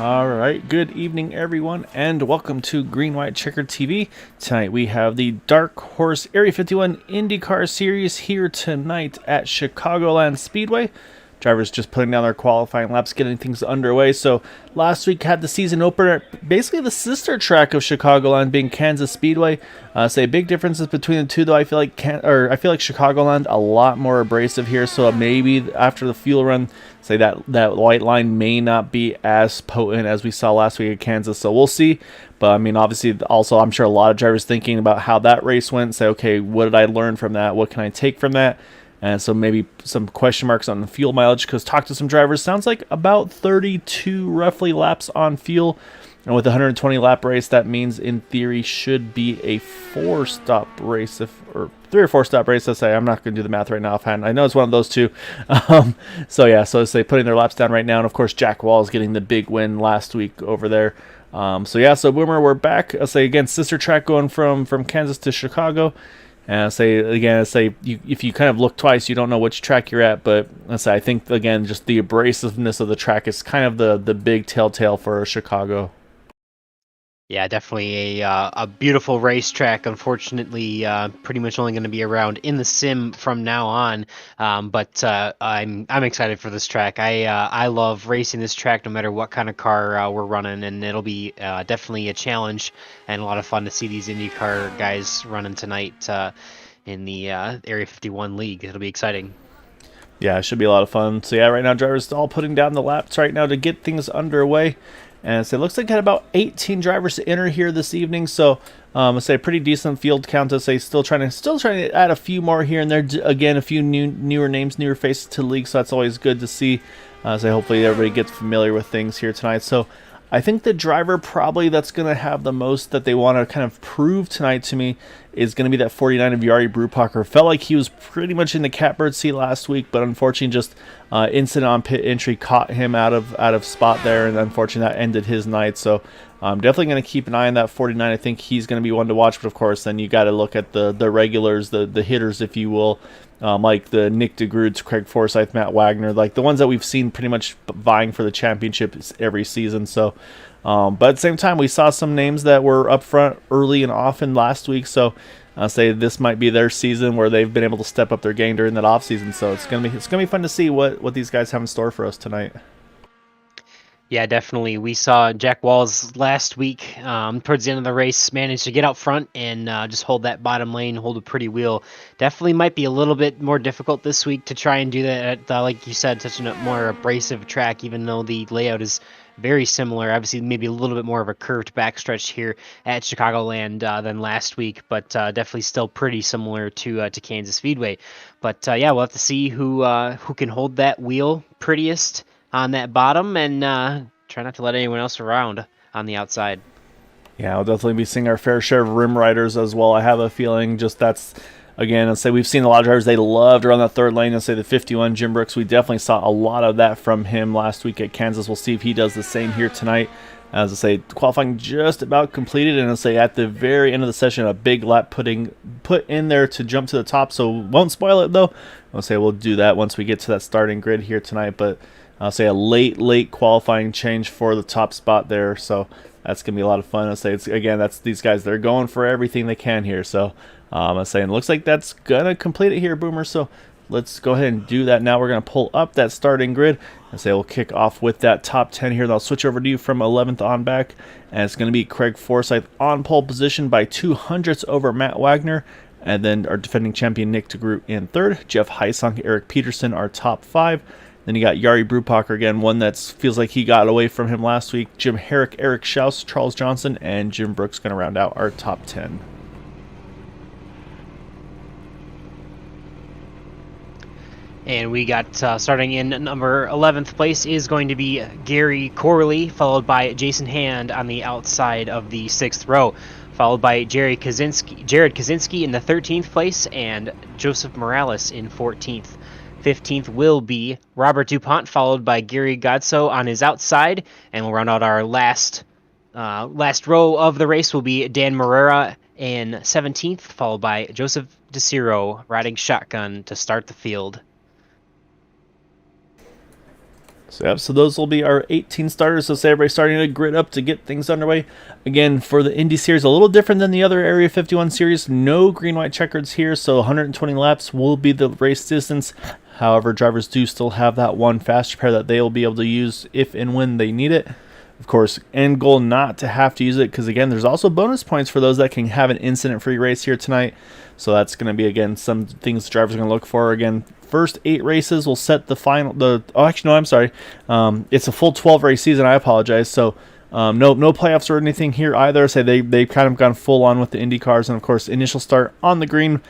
All right, good evening, everyone, and welcome to Green White Checker TV. Tonight we have the Dark Horse Area 51 IndyCar Series here tonight at Chicagoland Speedway. Drivers just putting down their qualifying laps, getting things underway. So last week had the season opener, basically the sister track of Chicagoland being Kansas Speedway. Say big differences between the two, though. I feel like Chicagoland a lot more abrasive here. So maybe after the fuel run, say that white line may not be as potent as we saw last week at Kansas. So we'll see. But I mean, obviously, also I'm sure a lot of drivers thinking about how that race went. Say, okay, what did I learn from that? What can I take from that? And so maybe some question marks on the fuel mileage, because talk to some drivers, sounds like about 32 roughly laps on fuel. And with a 120 lap race, that means in theory should be a 4-stop race, or 3 or 4 stop race. Let's say I'm not going to do the math right now offhand. I know it's one of those two. So let's say putting their laps down right now. And of course, Jack Wall is getting the big win last week over there. So Boomer, we're back. I'll say again, sister track going from Kansas to Chicago. And if you kind of look twice, you don't know which track you're at. But I think, again, just the abrasiveness of the track is kind of the big telltale for Chicago. Yeah, definitely a beautiful racetrack. Unfortunately, pretty much only going to be around in the sim from now on. But I'm excited for this track. I love racing this track no matter what kind of car we're running, and it'll be definitely a challenge and a lot of fun to see these IndyCar guys running tonight in the Area 51 League. It'll be exciting. Yeah, it should be a lot of fun. So yeah, right now drivers all putting down the laps right now to get things underway. And so it looks like had about 18 drivers to enter here this evening. So a pretty decent field count. Still trying to add a few more here and there. Again, a few newer names, newer faces to the league. So that's always good to see. Hopefully everybody gets familiar with things here tonight. So I think the driver probably that's going to have the most that they want to kind of prove tonight to me is going to be that 49 of Jari Brubacher. Felt like he was pretty much in the catbird seat last week, but unfortunately just incident on pit entry caught him out of spot there, and unfortunately that ended his night. So I'm definitely going to keep an eye on that 49. I think he's going to be one to watch, but of course then you got to look at the regulars, the hitters, if you will, like the Nick DeGroots, Craig Forsyth, Matt Wagner, like the ones that we've seen pretty much vying for the championship every season. So, but at the same time, we saw some names that were up front early and often last week. So I'll say this might be their season where they've been able to step up their game during that off season. So it's gonna be fun to see what these guys have in store for us tonight. Yeah, definitely. We saw Jack Walls last week towards the end of the race managed to get out front and just hold that bottom lane, hold a pretty wheel. Definitely might be a little bit more difficult this week to try and do that at, like you said, such a more abrasive track, even though the layout is very similar. Obviously, maybe a little bit more of a curved backstretch here at Chicagoland than last week, but definitely still pretty similar to Kansas Speedway. But yeah, we'll have to see who can hold that wheel prettiest on that bottom and try not to let anyone else around on the outside. Yeah, we'll definitely be seeing our fair share of rim riders as well. I have a feeling again, we've seen a lot of drivers they loved around that third lane. The 51 Jim Brooks, we definitely saw a lot of that from him last week at Kansas. We'll see if he does the same here tonight. Qualifying just about completed, and at the very end of the session, a big lap put in there to jump to the top. So won't spoil it though. We'll do that once we get to that starting grid here tonight. But I'll say a late qualifying change for the top spot there, so that's gonna be a lot of fun. That's these guys, they're going for everything they can here. So it looks like that's gonna complete it here, Boomer. So let's go ahead and do that now. We're gonna pull up that starting grid and we'll kick off with that top 10 here. And I'll switch over to you from 11th on back, and it's gonna be Craig Forsyth on pole position by 200ths over Matt Wagner. And then our defending champion Nick DeGroot in third. Jeff Heisung, Eric Peterson, our top 5. Then you got Jari Brubacher again, one that feels like he got away from him last week. Jim Herrick, Eric Schaus, Charles Johnson, and Jim Brooks going to round out our top 10. And we got starting in number 11th place is going to be Gary Corley, followed by Jason Hand on the outside of the 6th row, followed by Jared Kaczynski in the 13th place and Joseph Morales in 14th. 15th will be Robert DuPont, followed by Gary Godso on his outside. And we'll round out our last row of the race will be Dan Morera in 17th, followed by Joseph DeCiro riding shotgun to start the field. So, yep, so those will be our 18 starters. So say everybody's starting to grid up to get things underway. Again, for the Indy Series, a little different than the other Area 51 series. No green-white checkers here, so 120 laps will be the race distance. However, drivers do still have that one fast repair that they will be able to use if and when they need it. Of course, end goal not to have to use it, because again, there's also bonus points for those that can have an incident-free race here tonight. So that's going to be, again, some things the drivers are going to look for. Again, first 8 races will set the final. It's a full 12 race season. I apologize. So no playoffs or anything here either. So they've kind of gone full on with the Indy cars, and of course, initial start on the green,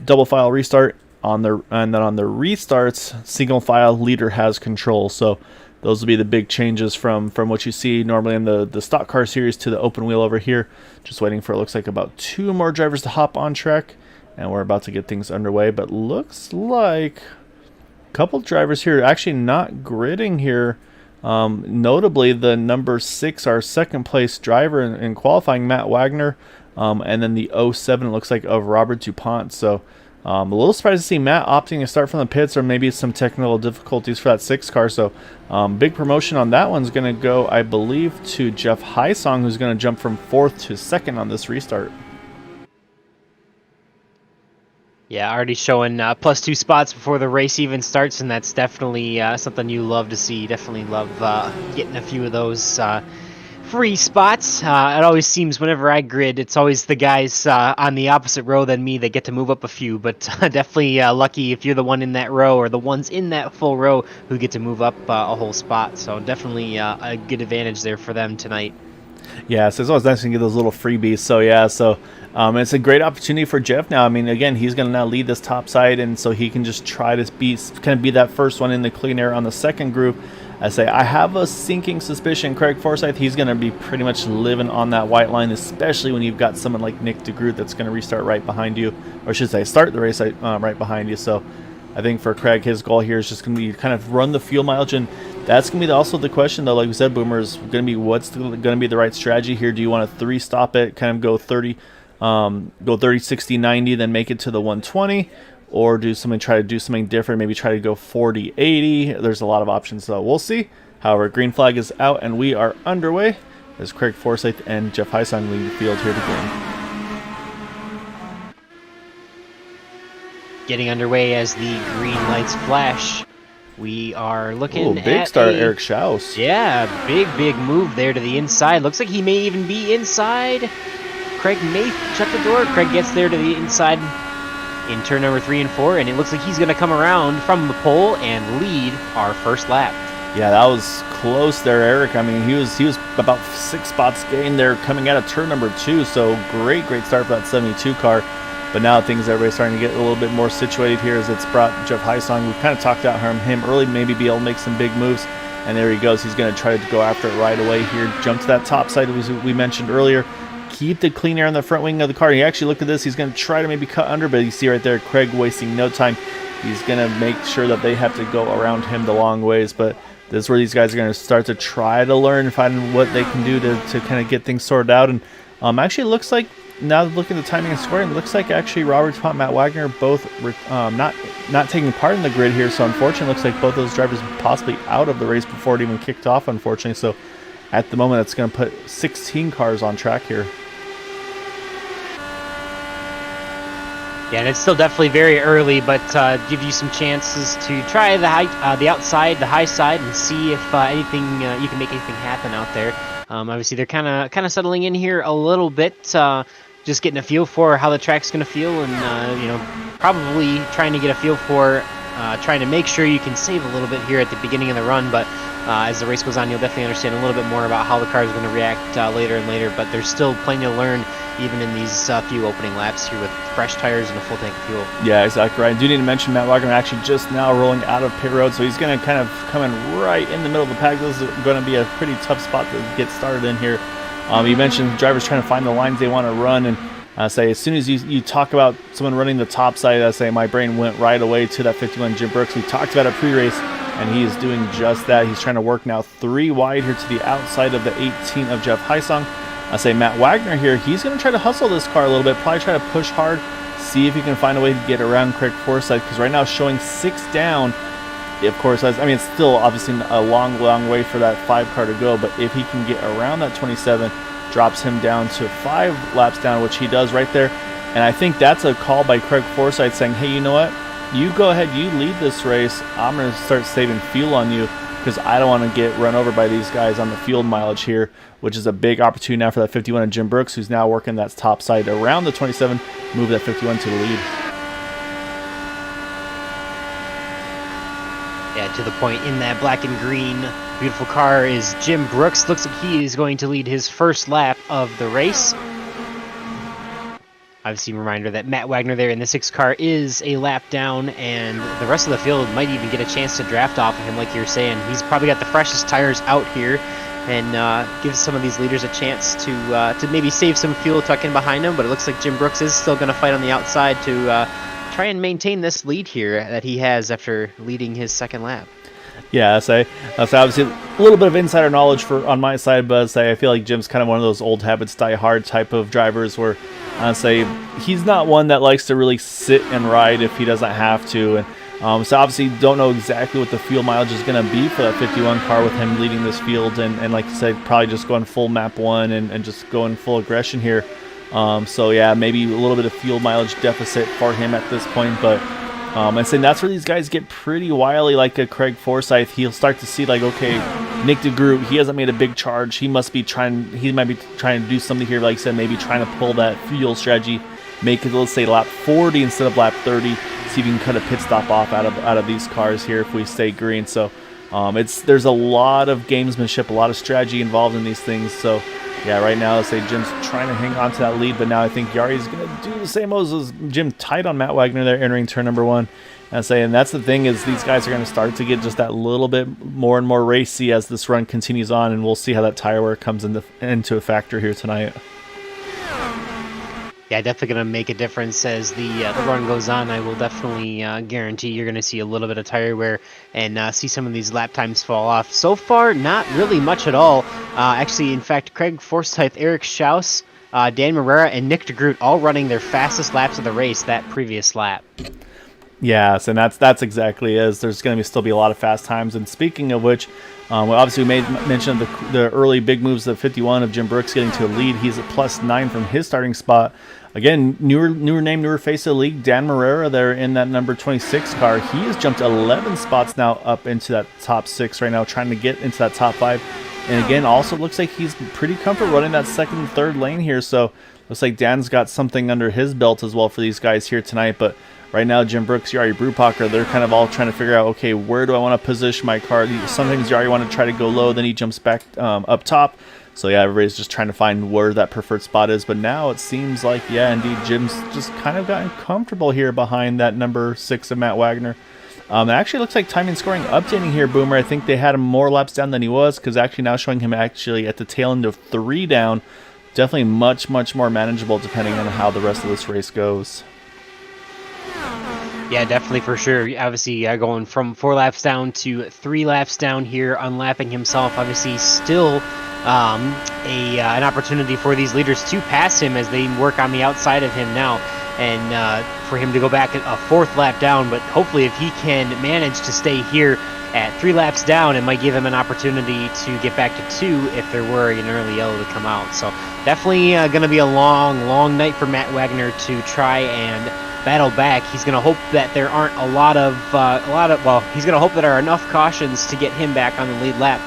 double file restart and then on the restarts, single file leader has control. So those will be the big changes from what you see normally in the stock car series to the open wheel over here. Just waiting for, it looks like, about 2 more drivers to hop on track, and we're about to get things underway. But looks like a couple drivers here actually not gridding here. Notably, the number 6, our second place driver in qualifying, Matt Wagner, and then the 07, it looks like, of Robert DuPont. So a little surprised to see Matt opting to start from the pits, or maybe some technical difficulties for that 6 car. So big promotion on that one's going to go, I believe, to Jeff Hysong, who's going to jump from 4th to 2nd on this restart. Yeah, already showing +2 spots before the race even starts, and that's definitely something you love to see. Definitely love getting a few of those free spots. It always seems whenever I grid, it's always the guys on the opposite row than me that get to move up a few, but definitely lucky if you're the one in that row, or the ones in that full row who get to move up a whole spot. So definitely a good advantage there for them tonight. Yeah, so it's always nice to get those little freebies. So yeah, it's a great opportunity for Jeff now. I mean, again, he's going to now lead this top side, and so he can just try to be that first one in the clean air on the second group. I have a sinking suspicion Craig Forsyth, he's going to be pretty much living on that white line, especially when you've got someone like Nick DeGroot that's going to restart right behind you, or should say start the race right behind you. So I think for Craig, his goal here is just going to be kind of run the fuel mileage, and that's going to be also the question, though, like we said, Boomer, is going to be what's going to be the right strategy here. Do you want to 3-stop it, kind of go 30, 60, 90, then make it to the 120? Or try to do something different, maybe try to go 40, 80. There's a lot of options, so we'll see. However, green flag is out, and we are underway as Craig Forsyth and Jeff Hysong lead the field here to begin. Getting underway as the green lights flash. We are looking at big start, Eric Schaus. Yeah, big move there to the inside. Looks like he may even be inside. Craig may shut the door. Craig gets there to the inside in turn number 3 and 4, and it looks like he's going to come around from the pole and lead our first lap. Yeah, that was close there, Eric. I mean, he was about 6 spots gained there coming out of turn number 2, so great start for that 72 car. But now everybody's starting to get a little bit more situated here as it's brought Jeff Hysong. We kind of talked about him early, maybe be able to make some big moves, and there he goes. He's going to try to go after it right away here. Jump to that top side as we mentioned earlier. Keep the clean air on the front wing of the car. He actually, look at this, he's going to try to maybe cut under, but you see right there, Craig wasting no time. He's going to make sure that they have to go around him the long ways, but this is where these guys are going to start to try to learn and find what they can do to kind of get things sorted out. And actually looks like, now looking at the timing and scoring, it looks like actually Robert DuPont, Matt Wagner both not taking part in the grid here, so unfortunately it looks like both those drivers possibly out of the race before it even kicked off, unfortunately. So at the moment, that's going to put 16 cars on track here. Yeah, and it's still definitely very early, but give you some chances to try the outside, the high side, and see if anything you can make anything happen out there. Obviously, they're kind of settling in here a little bit, just getting a feel for how the track's going to feel, and probably trying to get a feel for trying to make sure you can save a little bit here at the beginning of the run. But as the race goes on, you'll definitely understand a little bit more about how the car is going to react later and later. But there's still plenty to learn, even in these few opening laps here with fresh tires and a full tank of fuel. Yeah, exactly right. I do need to mention Matt Wagner actually just now rolling out of pit road, so he's going to kind of come in right in the middle of the pack. This is going to be a pretty tough spot to get started in here. You mentioned drivers trying to find the lines they want to run, and as soon as you talk about someone running the top side, my brain went right away to that 51 Jim Brooks. We talked about a pre-race, and he is doing just that. He's trying to work now 3 wide here to the outside of the 18 of Jeff Hysong. Matt Wagner here, he's going to try to hustle this car a little bit, probably try to push hard, see if he can find a way to get around Craig Forsyth, because right now showing 6 down of course, I mean, it's still obviously a long way for that 5 car to go, but if he can get around that 27, drops him down to 5 laps down, which he does right there. And I think that's a call by Craig Forsyth saying, hey, you know what? You go ahead, you lead this race. I'm going to start saving fuel on you because I don't want to get run over by these guys on the fuel mileage here, which is a big opportunity now for that 51 and Jim Brooks, who's now working that top side around the 27, move that 51 to the lead. Yeah, to the point in that black and green beautiful car is Jim Brooks. Looks like he is going to lead his first lap of the race. Obviously, a reminder that Matt Wagner there in the 6 car is a lap down, and the rest of the field might even get a chance to draft off of him, like you're saying. He's probably got the freshest tires out here, and gives some of these leaders a chance to maybe save some fuel tucking behind him. But it looks like Jim Brooks is still going to fight on the outside to try and maintain this lead here that he has after leading his second lap. Yeah, that's obviously a little bit of insider knowledge on my side, but I feel like Jim's kind of one of those old habits die hard type of drivers where he's not one that likes to really sit and ride if he doesn't have to. And so obviously don't know exactly what the fuel mileage is going to be for that 51 car with him leading this field. And like I said, probably just going full map 1 and just going full aggression here. So yeah, maybe a little bit of fuel mileage deficit for him at this point, but and saying that's where these guys get pretty wily, like a Craig Forsyth. He'll start to see like, okay, Nick DeGroot, he hasn't made a big charge. He might be trying to do something here, like I said, maybe trying to pull that fuel strategy, make it, let's say, lap 40 instead of lap 30. See if you can cut a pit stop off out of these cars here if we stay green. So there's a lot of gamesmanship, a lot of strategy involved in these things. So yeah, right now, let's say Jim's trying to hang on to that lead, but now I think Yari's going to do the same as Jim, tight on Matt Wagner there entering turn number 1. And that's the thing, is these guys are going to start to get just that little bit more and more racy as this run continues on, and we'll see how that tire wear comes into a factor here tonight. Yeah, definitely going to make a difference as the run goes on. I will definitely guarantee you're going to see a little bit of tire wear and see some of these lap times fall off. So far, not really much at all. Actually, in fact, Craig Forsyth, Eric Schaus, Dan Marrera, and Nick DeGroot all running their fastest laps of the race that previous lap. Yes, and that's exactly as there's going to still be a lot of fast times. And speaking of which, obviously we made mention of the early big moves of 51 of Jim Brooks getting to a lead. He's at +9 from his starting spot. Again, newer name, newer face of the league, Dan Marrera there in that number 26 car. He has jumped 11 spots now up into that top 6 right now, trying to get into that top 5. And again, also looks like he's pretty comfortable running that second and third lane here. So looks like Dan's got something under his belt as well for these guys here tonight. But right now, Jim Brooks, Jari Brubacher, they're kind of all trying to figure out, okay, where do I want to position my car? Sometimes Jari want to try to go low, then he jumps back up top. So yeah, everybody's just trying to find where that preferred spot is. But now it seems like, yeah, indeed, Jim's just kind of gotten comfortable here behind that number 6 of Matt Wagner. It actually looks like timing scoring updating here, Boomer. I think they had him more laps down than he was, because actually now showing him actually at the tail end of 3 down. Definitely much more manageable depending on how the rest of this race goes. Yeah, definitely, for sure. Obviously, going from 4 laps down to 3 laps down here, unlapping himself. Obviously, still an opportunity for these leaders to pass him as they work on the outside of him now, and for him to go back a 4th lap down. But hopefully, if he can manage to stay here at 3 laps down, it might give him an opportunity to get back to 2 if there were an early yellow to come out. So definitely going to be a long night for Matt Wagner to try and battle back. He's going to hope that there aren't he's going to hope that there are enough cautions to get him back on the lead lap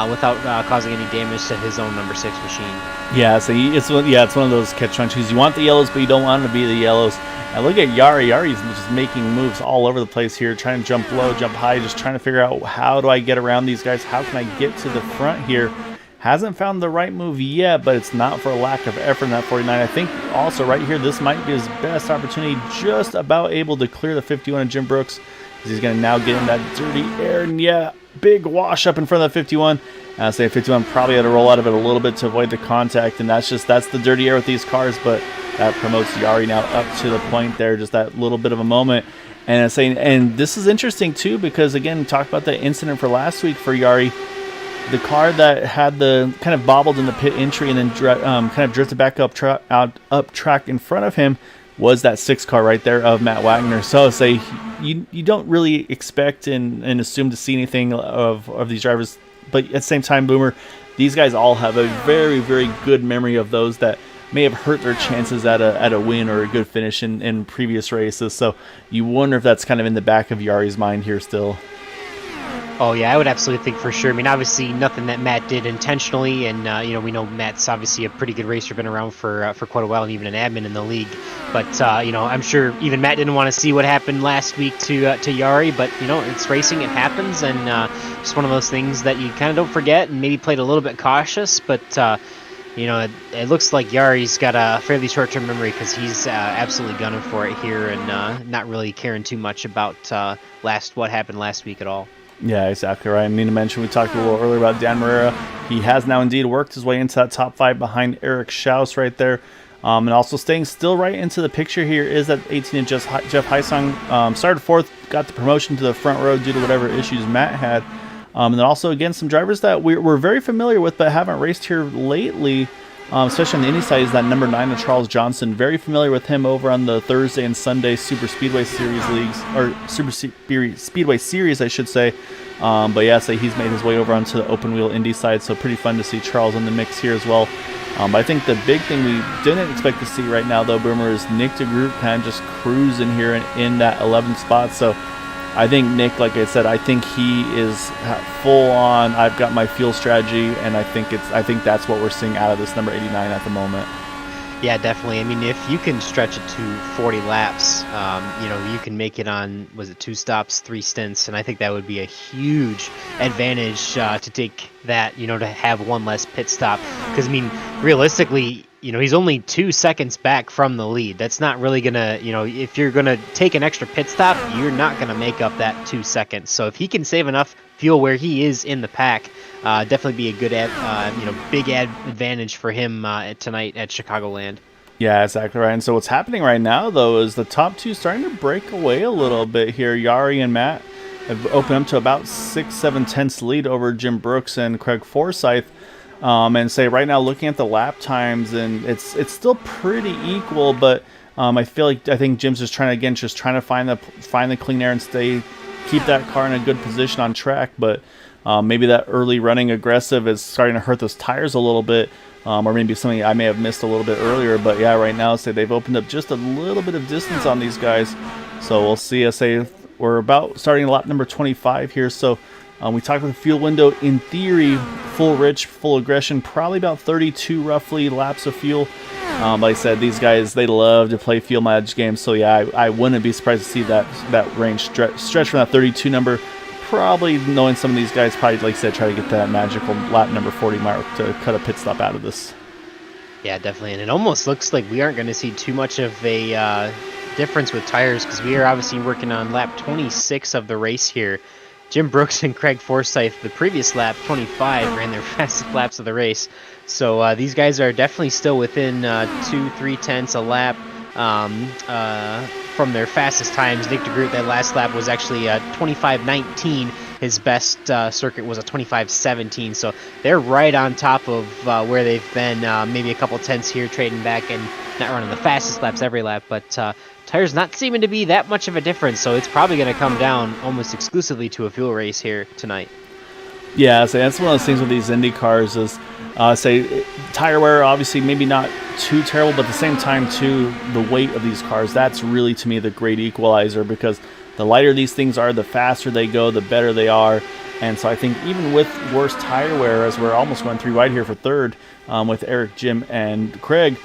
without causing any damage to his own number 6 machine. Yeah, so it's one of those catch-22s. You want the yellows, but you don't want them to be the yellows. And look at Yari. Yari's just making moves all over the place here, trying to jump low, jump high, just trying to figure out, how do I get around these guys? How can I get to the front here? Hasn't found the right move yet, but it's not for a lack of effort in that 49. I think also right here, this might be his best opportunity, just about able to clear the 51 of Jim Brooks, because he's going to now get in that dirty air. And yeah, big wash up in front of the 51. I say 51 probably had to roll out of it a little bit to avoid the contact, and that's the dirty air with these cars, but that promotes Yari now up to the point there, just that little bit of a moment. And I'm saying, and this is interesting too, because again, talk about the incident for last week for Yari. The car that had the kind of bobbled in the pit entry and then kind of drifted back up track in front of him was that 6 car right there of Matt Wagner. So say you don't really expect and assume to see anything of these drivers, but at the same time, Boomer, these guys all have a very, very good memory of those that may have hurt their chances at a win or a good finish in previous races. So you wonder if that's kind of in the back of Yari's mind here still. Oh yeah, I would absolutely think for sure. I mean, obviously nothing that Matt did intentionally, and we know Matt's obviously a pretty good racer, been around for quite a while, and even an admin in the league. But I'm sure even Matt didn't want to see what happened last week to Yari. But it's racing, it happens, and just one of those things that you kind of don't forget, and maybe played a little bit cautious. But it looks like Yari's got a fairly short-term memory, because he's absolutely gunning for it here, and not really caring too much about what happened last week at all. Yeah, exactly right. I mean to mention, we talked a little earlier about Dan Marrera. He has now indeed worked his way into that top 5 behind Eric Schaus right there. And also staying still right into the picture here is that 18 of Jeff Heisong. Started 4th, got the promotion to the front row due to whatever issues Matt had. And then also, again, some drivers that we're very familiar with but haven't raced here lately, especially on the Indy side, is that number 9 of Charles Johnson. Very familiar with him over on the Thursday and Sunday Super Speedway Series leagues, or Super Speedway Series, I should say. But yeah, so he's made his way over onto the open wheel Indy side, so pretty fun to see Charles in the mix here as well. But I think the big thing we didn't expect to see right now, though, Boomer, is Nick DeGroot kind of just cruising here in that 11th spot. So I think Nick, like I said, I think he is full on. I've got my fuel strategy, and I think that's what we're seeing out of this number 89 at the moment. Yeah, definitely. I mean, if you can stretch it to 40 laps, you can make it on, was it 2 stops, 3 stints, and I think that would be a huge advantage to take that, to have 1 less pit stop. Because, I mean, realistically, he's only 2 seconds back from the lead. That's not really going to, if you're going to take an extra pit stop, you're not going to make up that 2 seconds. So if he can save enough fuel where he is in the pack, definitely be a good, big advantage for him tonight at Chicagoland. Yeah, exactly right. And so what's happening right now, though, is the top 2 starting to break away a little bit here. Yari and Matt have opened up to about 6-7 tenths lead over Jim Brooks and Craig Forsyth. And say right now, looking at the lap times, and it's still pretty equal, but I think Jim's just trying to find the clean air and keep that car in a good position on track. But maybe that early running aggressive is starting to hurt those tires a little bit, or maybe something I may have missed a little bit earlier. But yeah, right now, say they've opened up just a little bit of distance on these guys. So we'll see. I say we're about starting lap number 25 here. So we talked about the fuel window. In theory, full rich, full aggression, probably about 32 roughly laps of fuel. Like I said, these guys, they love to play fuel mileage games. So yeah, I wouldn't be surprised to see that range stretch from that 32 number. Probably knowing some of these guys, probably, like I said, try to get that magical lap number 40 mark to cut a pit stop out of this. Yeah, definitely. And it almost looks like we aren't going to see too much of a difference with tires, because we are obviously working on lap 26 of the race here. Jim Brooks and Craig Forsyth, the previous lap, 25, ran their fastest laps of the race. So these guys are definitely still within 2-3 tenths a lap from their fastest times. Nick DeGroot, that last lap was actually 25:19. His best circuit was a 25:17. So they're right on top of where they've been, maybe a couple tenths here, trading back and not running the fastest laps every lap, but tires not seeming to be that much of a difference, so it's probably going to come down almost exclusively to a fuel race here tonight. Yeah, so that's one of those things with these Indy cars is, tire wear, obviously maybe not too terrible, but at the same time, too, the weight of these cars, that's really, to me, the great equalizer, because the lighter these things are, the faster they go, the better they are. And so I think even with worse tire wear, as we're almost going 3 wide here for 3rd with Eric, Jim, and Craig,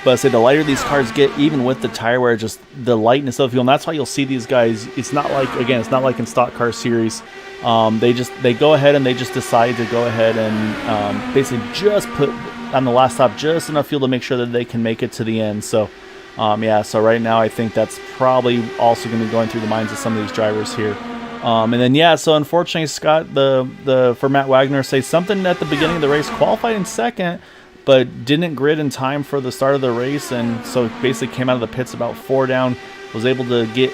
but I say the lighter these cars get, even with the tire wear, just the lightness of the fuel, and that's why you'll see these guys. It's not like in stock car series. They go ahead and they just decide to go ahead and basically just put on the last stop just enough fuel to make sure that they can make it to the end. So so right now I think that's probably also going to be going through the minds of some of these drivers here. And then so unfortunately, Scott, for Matt Wagner, say something at the beginning of the race, qualified in 2nd, but didn't grid in time for the start of the race, and so basically came out of the pits about 4 down, was able to get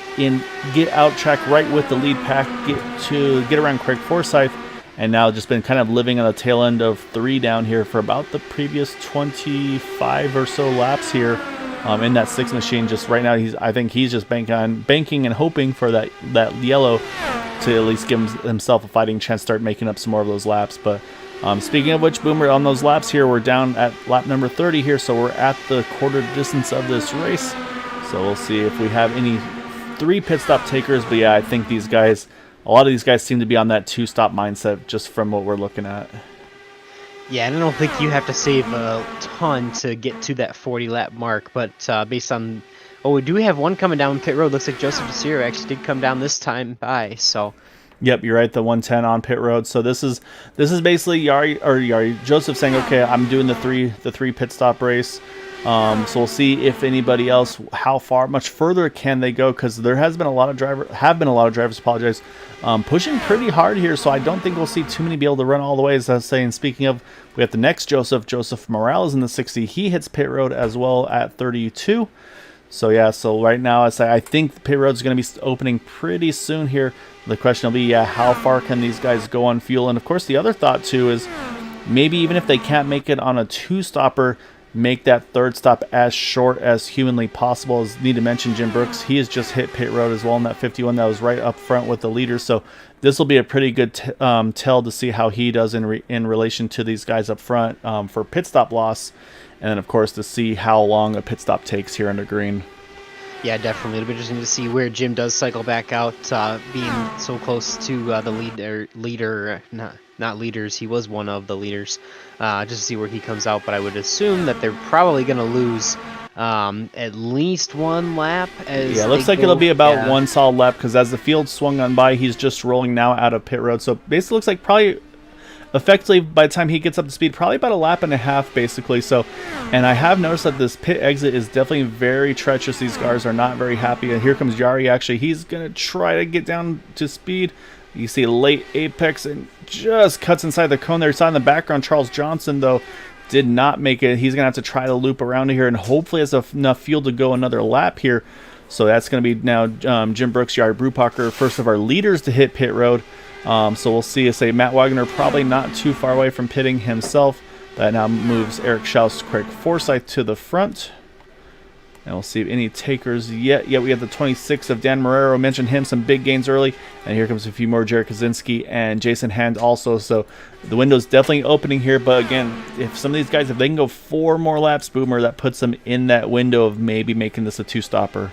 out track right with the lead pack, get around Craig Forsyth, and now just been kind of living on the tail end of 3 down here for about the previous 25 or so laps here. in that 6 machine. Just right now, I think he's just banking and hoping for that yellow to at least give himself a fighting chance, start making up some more of those laps. But speaking of which, Boomer, on those laps here, we're down at lap number 30 here, so we're at the quarter distance of this race. So we'll see if we have any 3 pit stop takers. But yeah, I think these guys, a lot of these guys seem to be on that 2-stop mindset just from what we're looking at. Yeah, and I don't think you have to save a ton to get to that 40-lap mark, but based on... Oh, we do have one coming down pit road. Looks like Joseph DeSiro actually did come down this time by, so... Yep, you're right, the 110 on pit road. So this is basically Joseph saying, okay, I'm doing the three pit stop race. So we'll see if anybody else, how much further can they go, because there have been a lot of drivers, apologize, pushing pretty hard here. So I don't think we'll see too many be able to run all the way. As I was saying, speaking of, we have the next Joseph Morales in the 60. He hits pit road as well at 32. So yeah, so right now I think pit road's going to be opening pretty soon here. The question will be, yeah, how far can these guys go on fuel? And of course, the other thought too is maybe even if they can't make it on a 2-stopper, make that 3rd stop as short as humanly possible. As need to mention, Jim Brooks, he has just hit pit road as well in that 51 that was right up front with the leaders. So this will be a pretty good tell to see how he does in relation to these guys up front for pit stop loss. And then, of course, to see how long a pit stop takes here under green. Yeah, definitely. It'll be interesting to see where Jim does cycle back out, being so close to the leader, not leaders. He was one of the leaders, just to see where he comes out. But I would assume that they're probably going to lose at least 1 lap. Yeah, it looks like it'll be about 1 solid lap, because as the field swung on by, he's just rolling now out of pit road. So basically looks like probably... effectively, by the time he gets up to speed, probably about 1.5 laps, basically. So, and I have noticed that this pit exit is definitely very treacherous. These cars are not very happy. And here comes Yari. Actually, he's going to try to get down to speed. You see a late apex and just cuts inside the cone there. It's on the background. Charles Johnson, though, did not make it. He's going to have to try to loop around here and hopefully has enough fuel to go another lap here. So that's going to be now Jim Brooks, Yari Brubacher, first of our leaders to hit pit road. So we'll see. Say Matt Wagner probably not too far away from pitting himself. That now moves Eric Schaus, Craig Forsyth to the front. And we'll see if any takers yet. Yeah, we have the 26 of Dan Marrero. Mentioned him, some big gains early. And here comes a few more, Jared Kaczynski and Jason Hand also. So the window's definitely opening here. But again, if some of these guys, if they can go 4 more laps, Boomer, that puts them in that window of maybe making this a 2-stopper.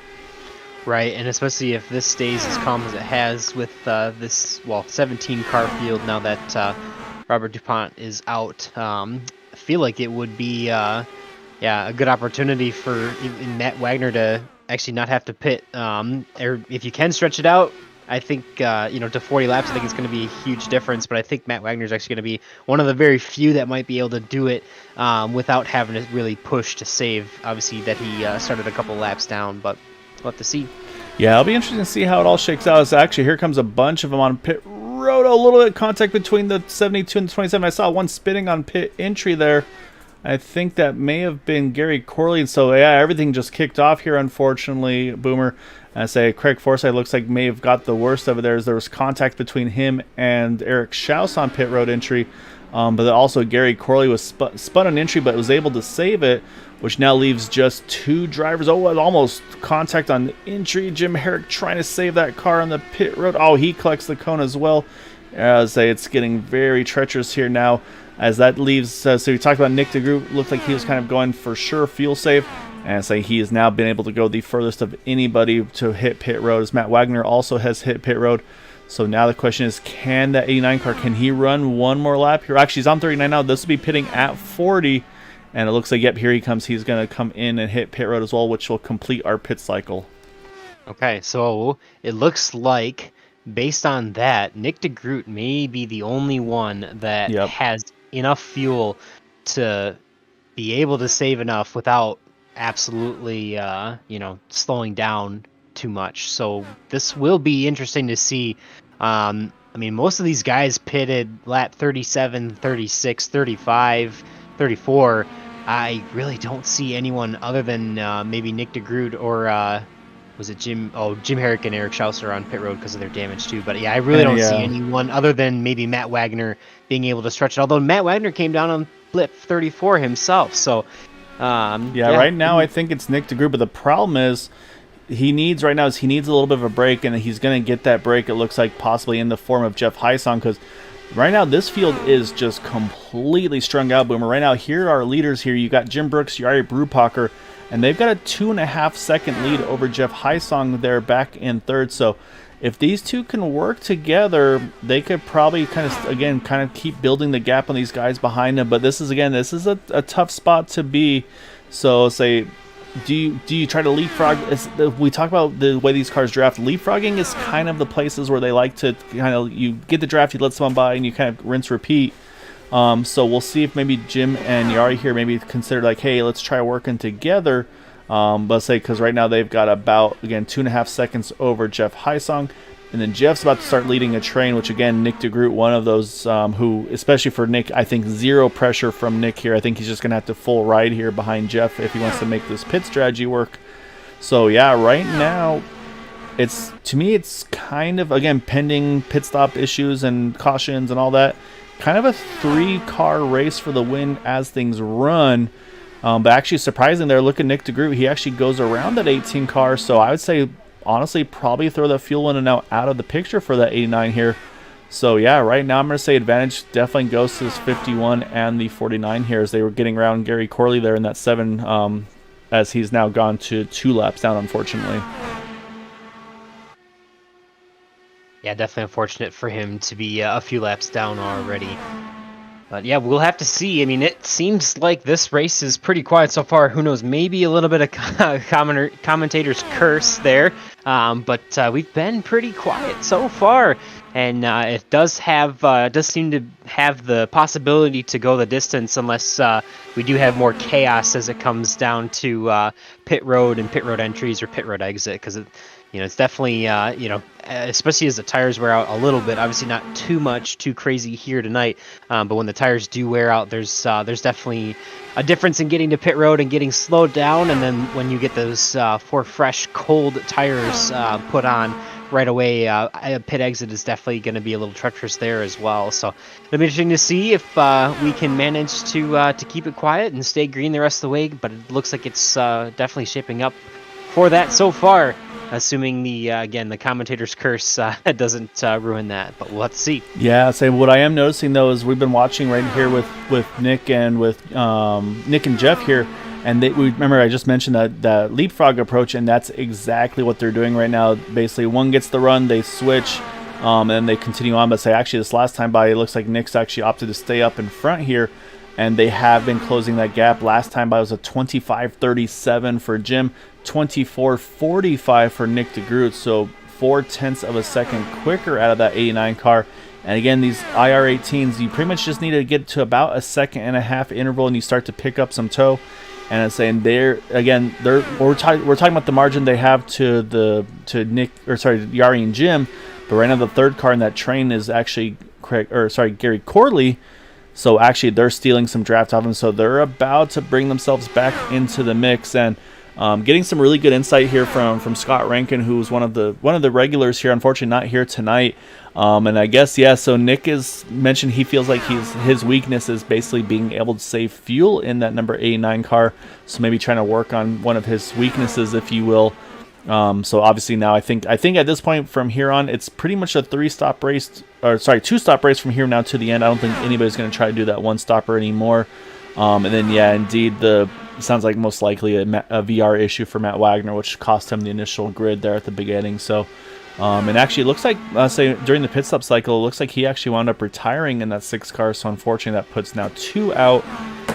Right, and especially if this stays as calm as it has with this, 17-car field now that Robert DuPont is out. I feel like it would be, a good opportunity for Matt Wagner to actually not have to pit. Or if you can stretch it out, I think, to 40 laps, I think it's going to be a huge difference. But I think Matt Wagner is actually going to be one of the very few that might be able to do it without having to really push to save. Obviously, that he started a couple laps down, but we'll have to see. Yeah, it'll be interesting to see how it all shakes out. So actually, here comes a bunch of them on pit road. A little bit of contact between the 72 and the 27. I saw one spinning on pit entry there. I think that may have been Gary Corley. And so, yeah, everything just kicked off here, unfortunately, Boomer. I say Craig Forsyth looks like may have got the worst of it there. There was contact between him and Eric Schaus on pit road entry. But also Gary Corley was spun on entry, but was able to save it, which now leaves just 2 drivers. Oh, almost contact on entry. Jim Herrick trying to save that car on the pit road. Oh, he collects the cone as well. I say it's getting very treacherous here now, as that leaves. So we talked about Nick DeGroot. Looked like he was kind of going for sure fuel save. And say he has now been able to go the furthest of anybody to hit pit road, as Matt Wagner also has hit pit road. So now the question is, can that 89 car, can he run 1 more lap here? Actually, he's on 39 now. This will be pitting at 40. And it looks like, yep, here he comes. He's going to come in and hit pit road as well, which will complete our pit cycle. Okay, so it looks like, based on that, Nick DeGroot may be the only one that has enough fuel to be able to save enough without absolutely, slowing down too much. So this will be interesting to see. I mean, most of these guys pitted lap 37, 36, 35, 34. I really don't see anyone other than maybe Nick DeGroot or was it Jim Herrick and Eric Schaus on pit road because of their damage too. But yeah, I really don't see anyone other than maybe Matt Wagner being able to stretch it. Although Matt Wagner came down on blip 34 himself, so Yeah, right now I think it's Nick DeGroot, but the problem is he needs a little bit of a break, and he's going to get that break, it looks like, possibly in the form of Jeff Heisong, because right now this field is just completely strung out, Boomer. Right now, here are our leaders here. You got Jim Brooks, Yari Brupacher, and they've got a 2.5 second lead over Jeff Heisong there back in third. So if these two can work together, they could probably kind of keep building the gap on these guys behind them. But this is a tough spot to be. So say, do you try to leapfrog? We talk about the way these cars draft. Leapfrogging is kind of the places where they like to you get the draft, you let someone by, and you kind of rinse repeat. So we'll see if maybe Jim and Yari here maybe consider like, hey, let's try working together. Let's say, because right now they've got about, again, 2.5 seconds over Jeff Heisong. And then Jeff's about to start leading a train, which, again, Nick DeGroot, one of those who, especially for Nick, I think zero pressure from Nick here. I think he's just going to have to full ride here behind Jeff if he wants to make this pit strategy work. So, yeah, right now, to me, it's kind of, again, pending pit stop issues and cautions and all that, kind of a 3-car race for the win as things run. But actually, surprising there, look at Nick DeGroot. He actually goes around that 18 car. So I would say, honestly, probably throw that fuel in and out of the picture for that 89 here. So yeah, right now I'm going to say advantage definitely goes to this 51 and the 49 here, as they were getting around Gary Corley there in that 7, as he's now gone to 2 laps down, unfortunately. Yeah, definitely unfortunate for him to be a few laps down already. But yeah, we'll have to see. I mean, it seems like this race is pretty quiet so far. Who knows? Maybe a little bit of commentator's curse there. But we've been pretty quiet so far, and it does seem to have the possibility to go the distance, unless we do have more chaos as it comes down to pit road and pit road entries or pit road exit, because it's definitely, especially as the tires wear out a little bit, obviously not too crazy here tonight, but when the tires do wear out, there's definitely a difference in getting to pit road and getting slowed down, and then when you get those 4 fresh, cold tires put on right away, a pit exit is definitely going to be a little treacherous there as well. So it'll be interesting to see if we can manage to keep it quiet and stay green the rest of the way, but it looks like it's definitely shaping up for that so far. Assuming the commentator's curse doesn't ruin that, but we'll have to see. Yeah, what I am noticing though is we've been watching right here with Nick and with Nick and Jeff here, and remember I just mentioned that leapfrog approach, and that's exactly what they're doing right now. Basically, one gets the run, they switch, and then they continue on. But actually, this last time by, it looks like Nick's actually opted to stay up in front here, and they have been closing that gap. Last time by was a 25:37 for Jim. 24:45 for Nick DeGroot, so 0.4 of a second quicker out of that 89 car. And again, these IR18s, you pretty much just need to get to about a 1.5 second interval, and you start to pick up some toe. And I'm saying we're talking about the margin they have to Yari and Jim, but right now the third car in that train is actually Gary Corley. So actually, they're stealing some draft off him, so they're about to bring themselves back into the mix. And getting some really good insight here from Scott Rankin, who's one of the regulars here. Unfortunately, not here tonight. And I guess so Nick has mentioned he feels like his weakness is basically being able to save fuel in that number 89 car. So maybe trying to work on one of his weaknesses, if you will. So obviously now I think at this point from here on, it's pretty much a 2-stop race from here now to the end. I don't think anybody's going to try to do that 1-stopper anymore. And then indeed sounds like most likely a VR issue for Matt Wagner, which cost him the initial grid there at the beginning. So, and actually it looks like, during the pit stop cycle, it looks like he actually wound up retiring in that 6 car. So unfortunately that puts now 2 out.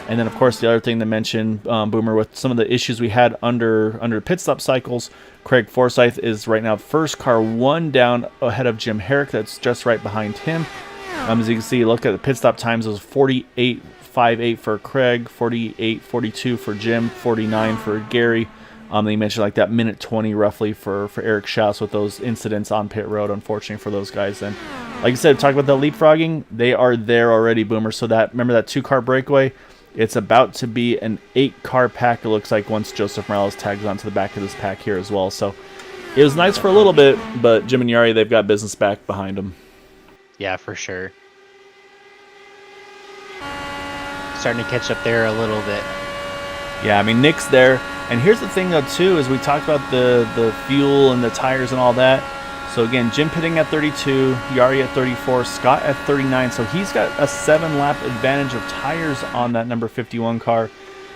And then of course the other thing to mention, Boomer, with some of the issues we had under pit stop cycles, Craig Forsyth is right now first car 1 down ahead of Jim Herrick. That's just right behind him. As you can see, look at the pit stop times. It was 48.58 for Craig, 48.42 for Jim, 49 for Gary. They mentioned like that minute 20 roughly for Eric Schaus with those incidents on pit road, unfortunately for those guys. And like I said, talk about the leapfrogging, they are there already, Boomer. So remember that 2-car breakaway? It's about to be an 8-car pack, it looks like, once Joseph Morales tags onto the back of this pack here as well. So it was nice for a little bit, but Jim and Yari, they've got business back behind them. Yeah, for sure. Starting to catch up there a little bit. Yeah, I mean, Nick's there. And here's the thing, though, too, is we talked about the fuel and the tires and all that. So, again, Jim pitting at 32, Yari at 34, Scott at 39. So he's got a 7-lap advantage of tires on that number 51 car.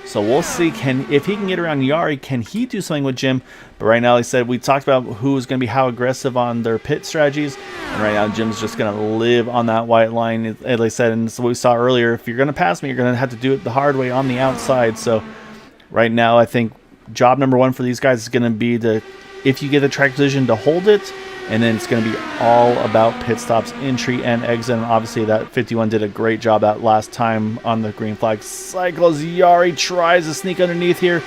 So we'll see if he can get around Yari, can he do something with Jim? But right now, like I said, we talked about who's going to be how aggressive on their pit strategies. And right now, Jim's just going to live on that white line. As I said, and so we saw earlier, if you're going to pass me, you're going to have to do it the hard way on the outside. So right now, I think job number one for these guys is going to be if you get the track position, to hold it. And then it's going to be all about pit stops, entry and exit. And obviously that 51 did a great job that last time on the green flag. Cycles, Yari tries to sneak underneath here.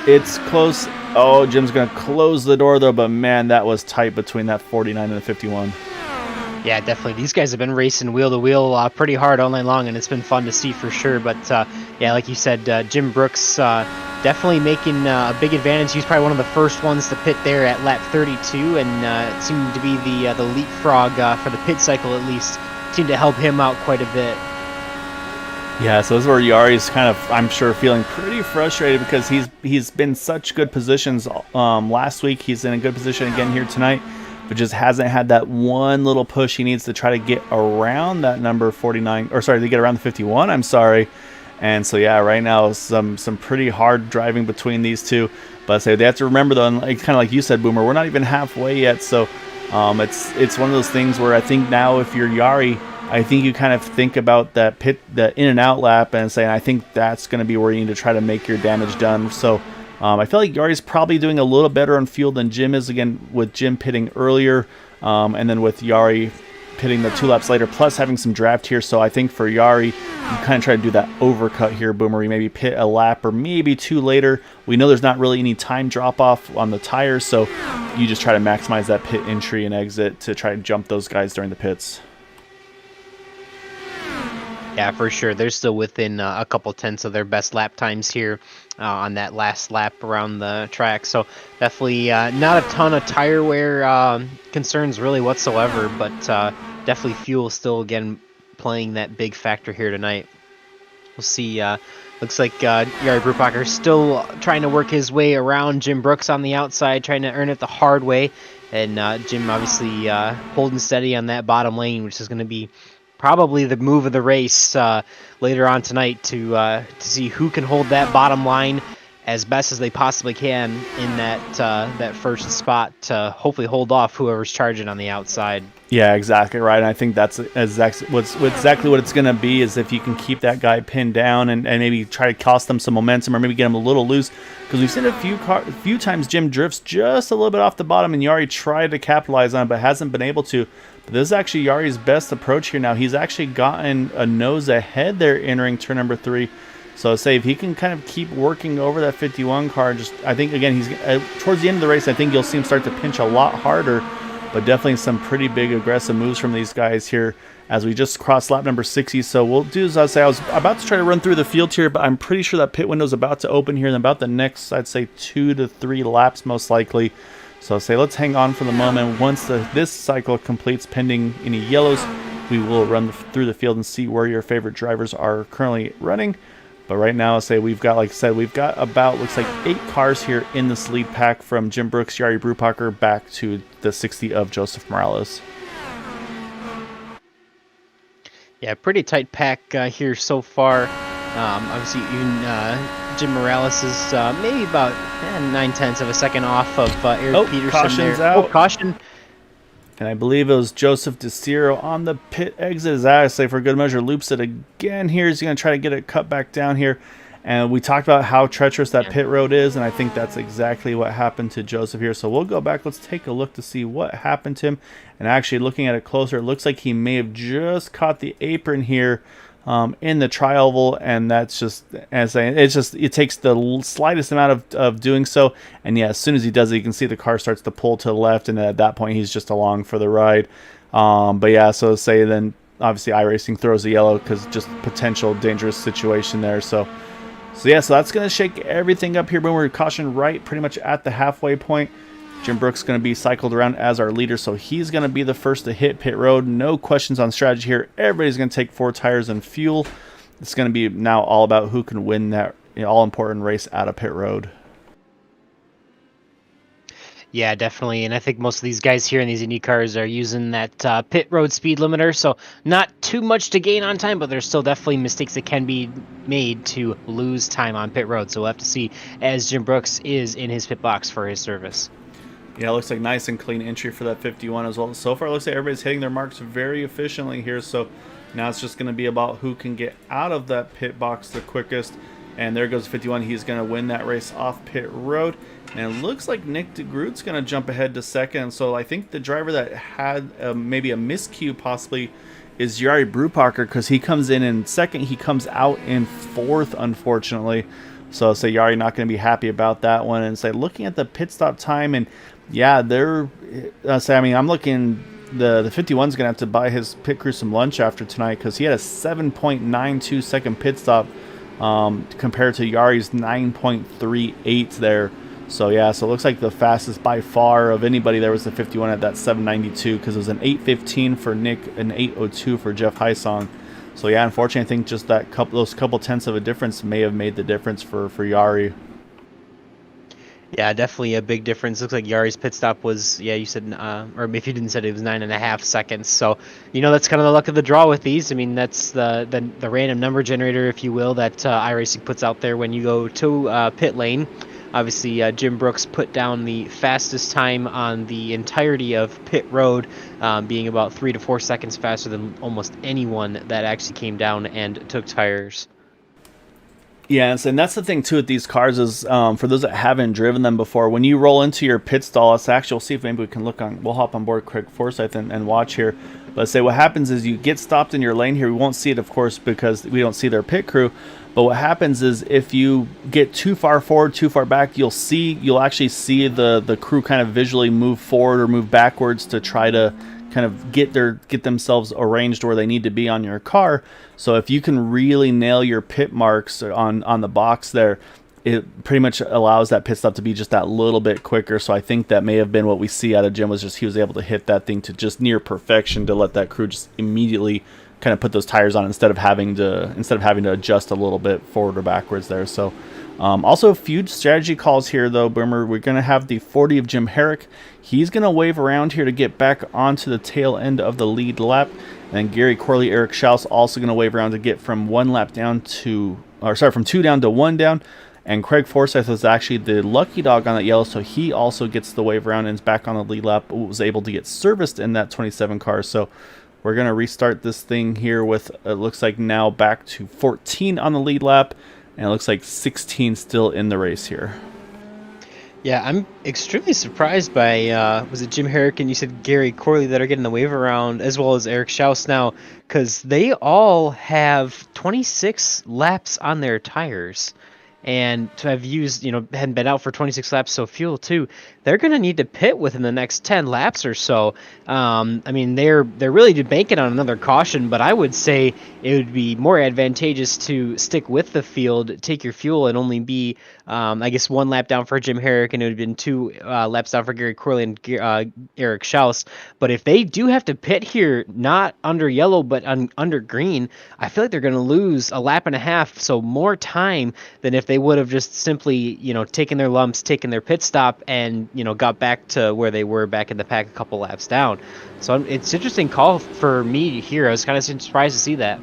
It's close. Oh, Jim's going to close the door though. But man, that was tight between that 49 and the 51. Yeah, definitely. These guys have been racing wheel to wheel pretty hard all night long, and it's been fun to see for sure. But yeah, like you said, Jim Brooks definitely making a big advantage. He's probably one of the first ones to pit there at lap 32, and it seemed to be the leapfrog for the pit cycle at least. Seemed to help him out quite a bit. Yeah, so this is where Yari's kind of, I'm sure, feeling pretty frustrated because he's been such good positions last week. He's in a good position again here tonight, but just hasn't had that one little push he needs to try to get around that number 49, or sorry, to get around the 51, I'm sorry. And so, yeah, right now, some pretty hard driving between these two. But I say they have to remember, though, and kind of like you said, Boomer, we're not even halfway yet. So it's one of those things where I think now if you're Yari, I think you kind of think about the in and out lap and say, I think that's going to be where you need to try to make your damage done. So I feel like Yari's probably doing a little better on fuel than Jim is, again, with Jim pitting earlier, and then with Yari pitting the 2 laps later, plus having some draft here. So I think for Yari, you kind of try to do that overcut here, Boomer. You maybe pit a lap or maybe 2 later. We know there's not really any time drop off on the tires, so you just try to maximize that pit entry and exit to try to jump those guys during the pits. Yeah, for sure. They're still within a couple tenths of their best lap times here on that last lap around the track. So definitely not a ton of tire wear concerns really whatsoever, but definitely fuel still, again, playing that big factor here tonight. We'll see. Looks like Yari Brubacher still trying to work his way around Jim Brooks on the outside, trying to earn it the hard way. And Jim obviously holding steady on that bottom lane, which is going to be probably the move of the race later on tonight to see who can hold that bottom line as best as they possibly can in that first spot to hopefully hold off whoever's charging on the outside. Yeah, exactly right. And I think that's exactly what it's going to be, is if you can keep that guy pinned down and maybe try to cost them some momentum or maybe get him a little loose. Because we've seen a few times Jim drifts just a little bit off the bottom and Yari tried to capitalize on it but hasn't been able to. But this is actually Yari's best approach here now. He's actually gotten a nose ahead there entering turn number 3. So say if he can kind of keep working over that 51 car, I think, again, he's towards the end of the race, I think you'll see him start to pinch a lot harder. But definitely some pretty big aggressive moves from these guys here as we just crossed lap number 60. So we'll do as I was about to try to run through the field here, but I'm pretty sure that pit window is about to open here in about the next, I'd say, 2 to 3 laps most likely. So say let's hang on for the moment. Once this cycle completes, pending any yellows, we will run through the field and see where your favorite drivers are currently running. But right now, I'll say we've got, like I said, we've got about, looks like 8 cars here in this lead pack from Jim Brooks, Yari Brubacher, back to the 60 of Joseph Morales. Yeah, pretty tight pack here so far. Obviously, even Jim Morales is maybe about 9/10 of a second off of Eric Peterson. Caution's there. out. Oh, caution. And I believe it was Joseph DeCiro on the pit exit. As I say, for good measure, loops it again here. He's going to try to get it cut back down here. And we talked about how treacherous that pit road is, and I think that's exactly what happened to Joseph here. So we'll go back. Let's take a look to see what happened to him. And actually, looking at it closer, it looks like he may have just caught the apron here in the tri-oval, and that's just, as I say, it takes the slightest amount of doing so. And yeah, as soon as he does it, you can see the car starts to pull to the left, and at that point, he's just along for the ride. But yeah, so say then obviously iRacing throws a yellow because just potential dangerous situation there. So yeah, so that's going to shake everything up here when we're caution right pretty much at the halfway point. Jim Brooks going to be cycled around as our leader, so he's going to be the first to hit pit road. No questions on strategy here. Everybody's going to take 4 tires and fuel. It's going to be now all about who can win that all-important race out of pit road. Yeah, definitely. And I think most of these guys here in these Indy cars are using that pit road speed limiter. So not too much to gain on time, but there's still definitely mistakes that can be made to lose time on pit road. So we'll have to see as Jim Brooks is in his pit box for his service. Yeah, it looks like nice and clean entry for that 51 as well. So far, it looks like everybody's hitting their marks very efficiently here. So now it's just going to be about who can get out of that pit box the quickest. And there goes 51. He's going to win that race off pit road. And it looks like Nick DeGroot's going to jump ahead to second. So I think the driver that had maybe a miscue possibly is Jari Brupacher, because he comes in second. He comes out in fourth, unfortunately. So say Jari not going to be happy about that one. And say looking at the pit stop time, and yeah, I'm looking. The 51's going to have to buy his pit crew some lunch after tonight, because he had a 7.92 second pit stop compared to Yari's 9.38 there. So yeah, so it looks like the fastest by far of anybody there was the 51 at that 7.92, because it was an 8.15 for Nick, an 8.02 for Jeff Hysong. So yeah, unfortunately, I think just those couple tenths of a difference may have made the difference for Jari. Yeah, definitely a big difference. Looks like Yari's pit stop was, yeah, you said, or if you didn't say it was 9.5 seconds. So, that's kind of the luck of the draw with these. I mean, that's the random number generator, if you will, that iRacing puts out there when you go to pit lane. Obviously, Jim Brooks put down the fastest time on the entirety of pit road, being about 3 to 4 seconds faster than almost anyone that actually came down and took tires. Yes, and that's the thing too with these cars is, for those that haven't driven them before, when you roll into your pit stall, we'll see if maybe we can we'll hop on board Craig Forsyth and watch here. But say what happens is you get stopped in your lane here. We won't see it, of course, because we don't see their pit crew. But what happens is if you get too far forward, too far back, you'll actually see the crew kind of visually move forward or move backwards to try to kind of get themselves arranged where they need to be on your car. So if you can really nail your pit marks on the box there, it pretty much allows that pit stop to be just that little bit quicker. So I think that may have been what we see out of Jim, was just he was able to hit that thing to just near perfection to let that crew just immediately kind of put those tires on instead of having to adjust a little bit forward or backwards there. So also a few strategy calls here though, Boomer. We're going to have the 40 of Jim Herrick. He's going to wave around here to get back onto the tail end of the lead lap. And Gary Corley, Eric Schaus also going to wave around to get from from 2 down to 1 down. And Craig Forsyth was actually the lucky dog on that yellow, so he also gets the wave around and is back on the lead lap. Was able to get serviced in that 27 car. So we're going to restart this thing here with, it looks like now back to 14 on the lead lap. And it looks like 16 still in the race here. Yeah, I'm extremely surprised by, was it Jim Herrick and you said Gary Corley that are getting the wave around, as well as Eric Schaus now, because they all have 26 laps on their tires. And to have used, hadn't been out for 26 laps, so fuel too, they're going to need to pit within the next 10 laps or so. I mean, they're really banking on another caution, but I would say it would be more advantageous to stick with the field, take your fuel, and only be, I guess, 1 lap down for Jim Herrick, and it would have been 2 laps down for Gary Corley and Eric Schaus. But if they do have to pit here, not under yellow, but under green, I feel like they're going to lose a lap and a half, so more time than if they would have just simply, taken their lumps, taken their pit stop, and, got back to where they were back in the pack a couple laps down. So it's an interesting call for me here. I was kind of surprised to see that.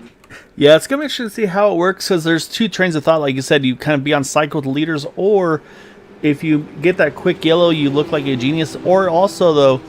Yeah, it's going to be interesting to see how it works, because there's 2 trains of thought. Like you said, you kind of be on cycle with the leaders, or if you get that quick yellow, you look like a genius. Or also, though,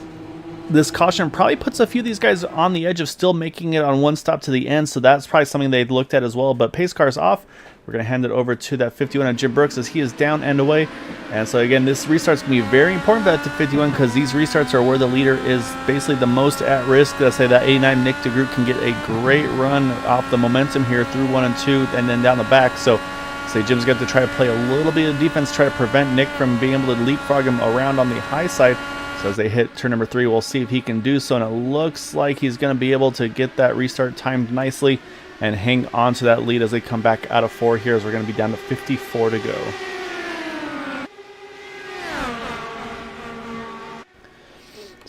this caution probably puts a few of these guys on the edge of still making it on one stop to the end, so that's probably something they've looked at as well. But pace car's off. We're going to hand it over to that 51 on Jim Brooks as he is down and away. And so again, this restart's going to be very important for that 51, because these restarts are where the leader is basically the most at risk. Let's say that 89 Nick DeGroot can get a great run off the momentum here through 1 and 2 and then down the back. So say Jim's got to try to play a little bit of defense, try to prevent Nick from being able to leapfrog him around on the high side. So as they hit turn number 3, we'll see if he can do so. And it looks like he's going to be able to get that restart timed nicely and hang on to that lead as they come back out of 4 here, as we're going to be down to 54 to go.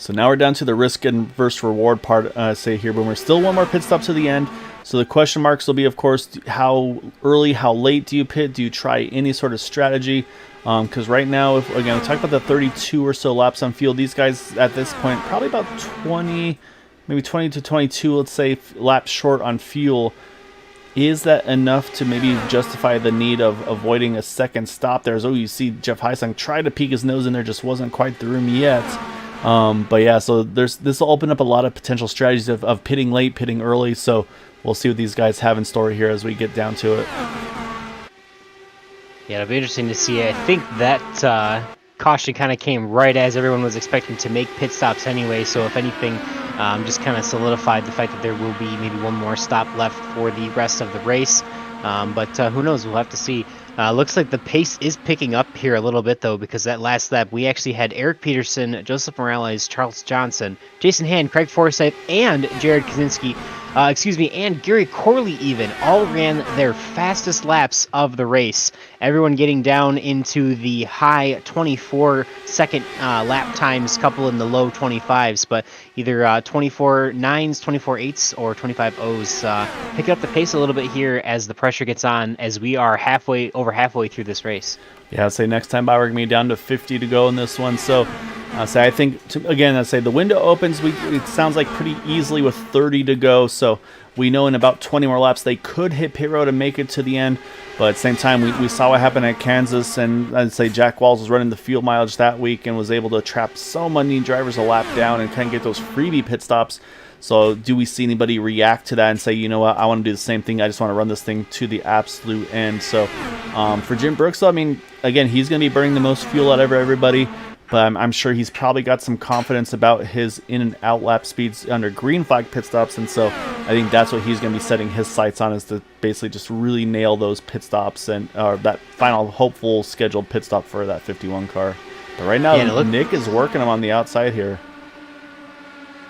So now we're down to the risk and versus reward part, say here, but we're still one more pit stop to the end. So the question marks will be, of course, how early, how late do you pit? Do you try any sort of strategy? Because right now, if again, we talk about the 32 or so laps on field, these guys at this point, probably about 20, maybe 20 to 22, let's say, laps short on fuel. Is that enough to maybe justify the need of avoiding a second stop there? As you see Jeff Heisung try to peek his nose in there, just wasn't quite the room yet. But yeah, so this will open up a lot of potential strategies of pitting late, pitting early. So we'll see what these guys have in store here as we get down to it. Yeah, it'll be interesting to see. I think that caution kind of came right as everyone was expecting to make pit stops anyway. So if anything, just kind of solidified the fact that there will be maybe one more stop left for the rest of the race. But who knows? We'll have to see. Looks like the pace is picking up here a little bit, though, because that last lap, we actually had Eric Peterson, Joseph Morales, Charles Johnson, Jason Hand, Craig Forsyth, and Jared Kaczynski, and Gary Corley even, all ran their fastest laps of the race. Everyone getting down into the high 24-second lap times, couple in the low 25s, but either 24 9s, 24 8s, or 25 0s. Picking up the pace a little bit here as the pressure gets on, as we are over halfway through this race. Yeah, I'd say next time by we're going to be down to 50 to go in this one. So I think, again, I'd say the window opens, it sounds like pretty easily with 30 to go. So we know in about 20 more laps they could hit pit road and make it to the end. But at the same time, we saw what happened at Kansas, and I'd say Jack Walls was running the field mileage that week and was able to trap so many drivers a lap down and kind of get those freebie pit stops. So do we see anybody react to that and say, you know what, I want to do the same thing. I just want to run this thing to the absolute end. So for Jim Brooks, though, I mean, again, he's going to be burning the most fuel out of everybody. But I'm sure he's probably got some confidence about his in and out lap speeds under green flag pit stops. And so I think that's what he's going to be setting his sights on, is to basically just really nail those pit stops and that final hopeful scheduled pit stop for that 51 car. But right now, Nick is working him on the outside here.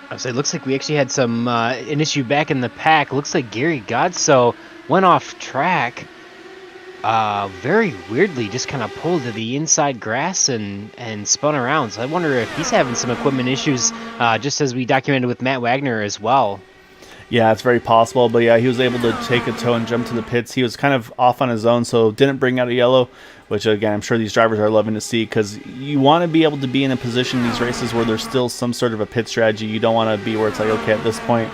I would say it looks like we actually had an issue back in the pack. Looks like Gary Godso went off track. Very weirdly just kind of pulled to the inside grass and spun around. So I wonder if he's having some equipment issues, just as we documented with Matt Wagner as well. Yeah, it's very possible. But yeah, he was able to take a toe and jump to the pits. He was kind of off on his own, so didn't bring out a yellow, which again, I'm sure these drivers are loving to see, because you want to be able to be in a position in these races where there's still some sort of a pit strategy. You don't want to be where it's like, okay, at this point,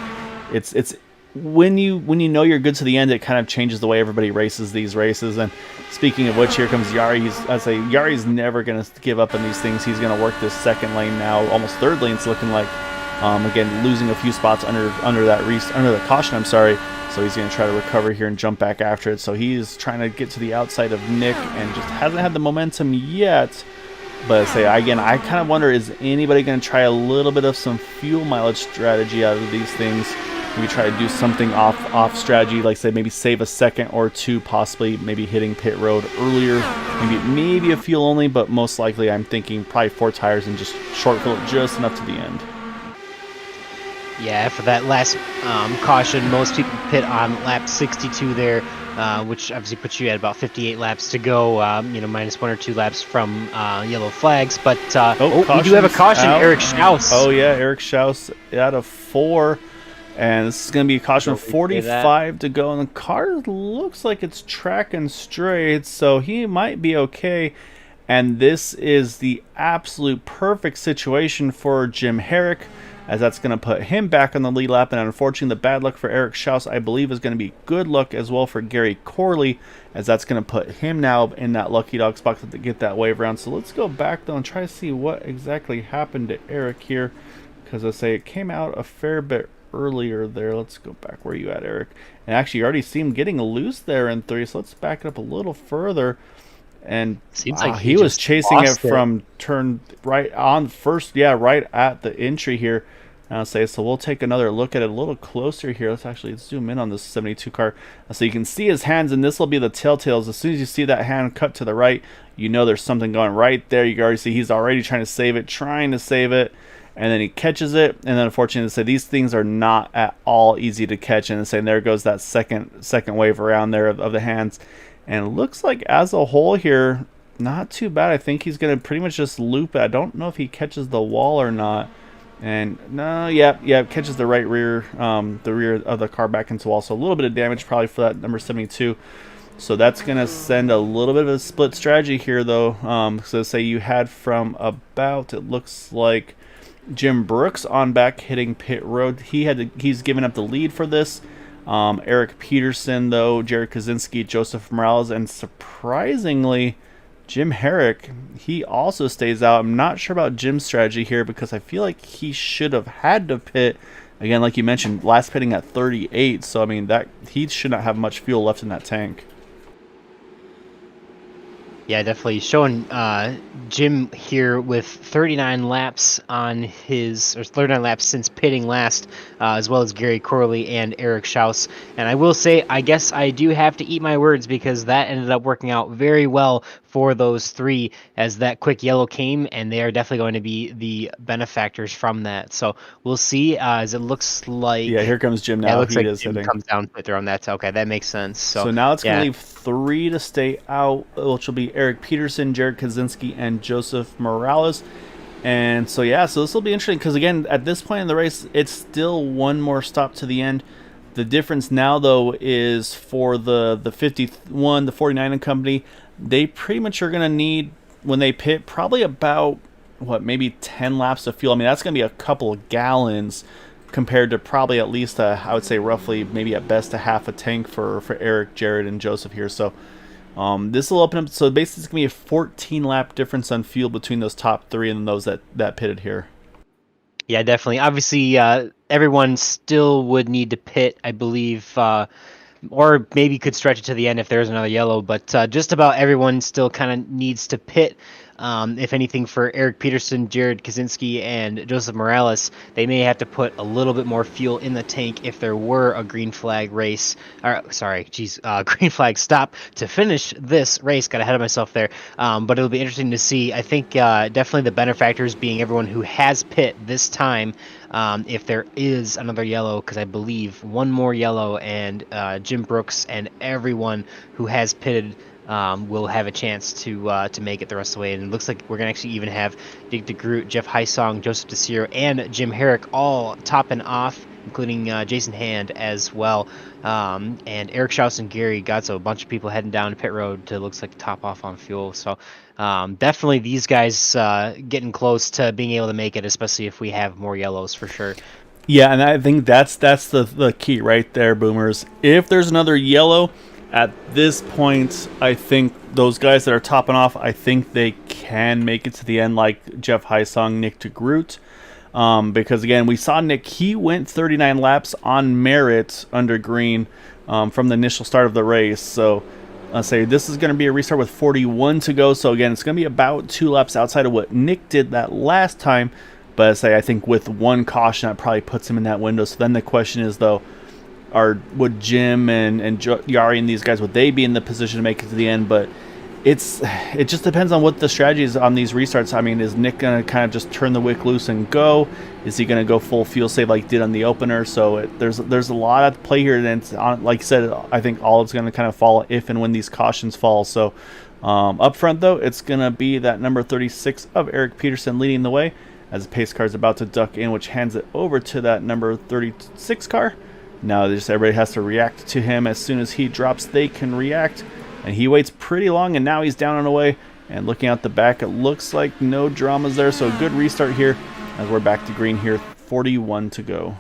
it's when you know you're good to the end, it kind of changes the way everybody races these races. And speaking of which, here comes Yari. Yari's never going to give up on these things. He's going to work this second lane now, almost third lane. It's looking like, again, losing a few spots under the caution. I'm sorry. So he's going to try to recover here and jump back after it. So he's trying to get to the outside of Nick and just hasn't had the momentum yet. But I kind of wonder, is anybody going to try a little bit of some fuel mileage strategy out of these things? Maybe try to do something off strategy, like say maybe save a second or two, possibly maybe hitting pit road earlier, maybe a fuel only, but most likely I'm thinking probably 4 tires and just short fill it just enough to the end. Yeah, for that last caution, most people pit on lap 62 there, which obviously puts you at about 58 laps to go, minus 1 or 2 laps from yellow flags. But we do have a caution, out. Eric Schaus. Oh yeah, Eric Schaus out of 4. And this is going to be a caution of 45 to go. And the car looks like it's tracking straight, so he might be okay. And this is the absolute perfect situation for Jim Herrick, as that's going to put him back on the lead lap. And unfortunately, the bad luck for Eric Schaus, I believe, is going to be good luck as well for Gary Corley, as that's going to put him now in that lucky dog spot to get that wave round. So let's go back, though, and try to see what exactly happened to Eric here, because it came out a fair bit earlier there. Let's go back. Where are you at, Eric? And actually, you already see him getting loose there in 3, so let's back it up a little further. And seems like he was chasing it from turn right on first, right at the entry here. And I'll say, so we'll take another look at it a little closer here. Let's zoom in on this 72 car. So you can see his hands, and this will be the telltales. As soon as you see that hand cut to the right, you know there's something going right there. You can already see he's already trying to save it. And then he catches it, and then unfortunately, these things are not at all easy to catch. And there goes that second wave around there of the hands. And it looks like as a whole here, not too bad. I think he's going to pretty much just loop it. I don't know if he catches the wall or not. And no, yeah, catches the right rear, the rear of the car back into the wall. So a little bit of damage probably for that number 72. So that's going to send a little bit of a split strategy here, though. So say you had from about, it looks like Jim Brooks on back hitting pit road. He's given up the lead for this. Eric Peterson, though, Jared Kaczynski, Joseph Morales, and surprisingly, Jim Herrick, he also stays out. I'm not sure about Jim's strategy here because I feel like he should have had to pit. Again, like you mentioned, last pitting at 38. So, I mean, that he should not have much fuel left in that tank. Yeah, definitely showing Jim here with 39 laps on his, or 39 laps since pitting last, as well as Gary Corley and Eric Schaus. And I will say, I guess I do have to eat my words because that ended up working out very well for those three as that quick yellow came, and they are definitely going to be the benefactors from that. So we'll see, as it looks like... Yeah, here comes Jim now. Yeah, it looks he like is Jim hitting. comes down with her on that. Okay, that makes sense. So now it's going to leave 3 to stay out, which will be Eric Peterson, Jared Kaczynski, and Joseph Morales. And so, yeah, so this will be interesting because, again, at this point in the race, it's still one more stop to the end. The difference now, though, is for the 51, the 49 and company, they pretty much are going to need, when they pit, probably about, maybe 10 laps of fuel. I mean, that's going to be a couple of gallons compared to probably at least, I would say roughly, maybe at best, a half a tank for Eric, Jared, and Joseph here. So this will open up. So basically, it's going to be a 14-lap difference on fuel between those top 3 and those that pitted here. Yeah, definitely. Obviously, everyone still would need to pit, I believe, or maybe could stretch it to the end if there's another yellow, but just about everyone still kind of needs to pit. If anything, for Eric Peterson, Jared Kaczynski, and Joseph Morales, they may have to put a little bit more fuel in the tank if there were a green flag race. Green flag stop to finish this race. Got ahead of myself there. But it'll be interesting to see. I think definitely the benefactors being everyone who has pit this time. If there is another yellow, because I believe one more yellow, and Jim Brooks and everyone who has pitted will have a chance to make it the rest of the way. And it looks like we're going to actually even have Dick DeGroot, Jeff Heisong, Joseph DeCiro, and Jim Herrick all topping off, including Jason Hand as well. And Eric Schaus and Gary Gotzo, a bunch of people heading down pit road to, looks like, top off on fuel. So definitely these guys getting close to being able to make it, especially if we have more yellows for sure. Yeah, and I think that's the key right there, Boomers. If there's another yellow, at this point, I think those guys that are topping off, I think they can make it to the end, like Jeff Heisong, Nick DeGroot. Because, again, we saw Nick, he went 39 laps on merit under green from the initial start of the race. So, I'll say this is going to be a restart with 41 to go. So, again, it's going to be about 2 laps outside of what Nick did that last time. But I think with one caution, that probably puts him in that window. So then the question is, though, would Jim and Yari and these guys, would they be in the position to make it to the end? But it just depends on what the strategy is on these restarts. I mean, is Nick going to kind of just turn the wick loose and go? Is he going to go full fuel save like he did on the opener? So there's a lot at play here. And it's like I said, I think all it's going to kind of fall if and when these cautions fall. So up front, though, it's going to be that number 36 of Eric Peterson leading the way as the pace car is about to duck in, which hands it over to that number 36 car. Now just everybody has to react to him. As soon as he drops, they can react. And he waits pretty long, and now he's down and away. And looking out the back, it looks like no dramas there. So a good restart here as we're back to green here. 41 to go.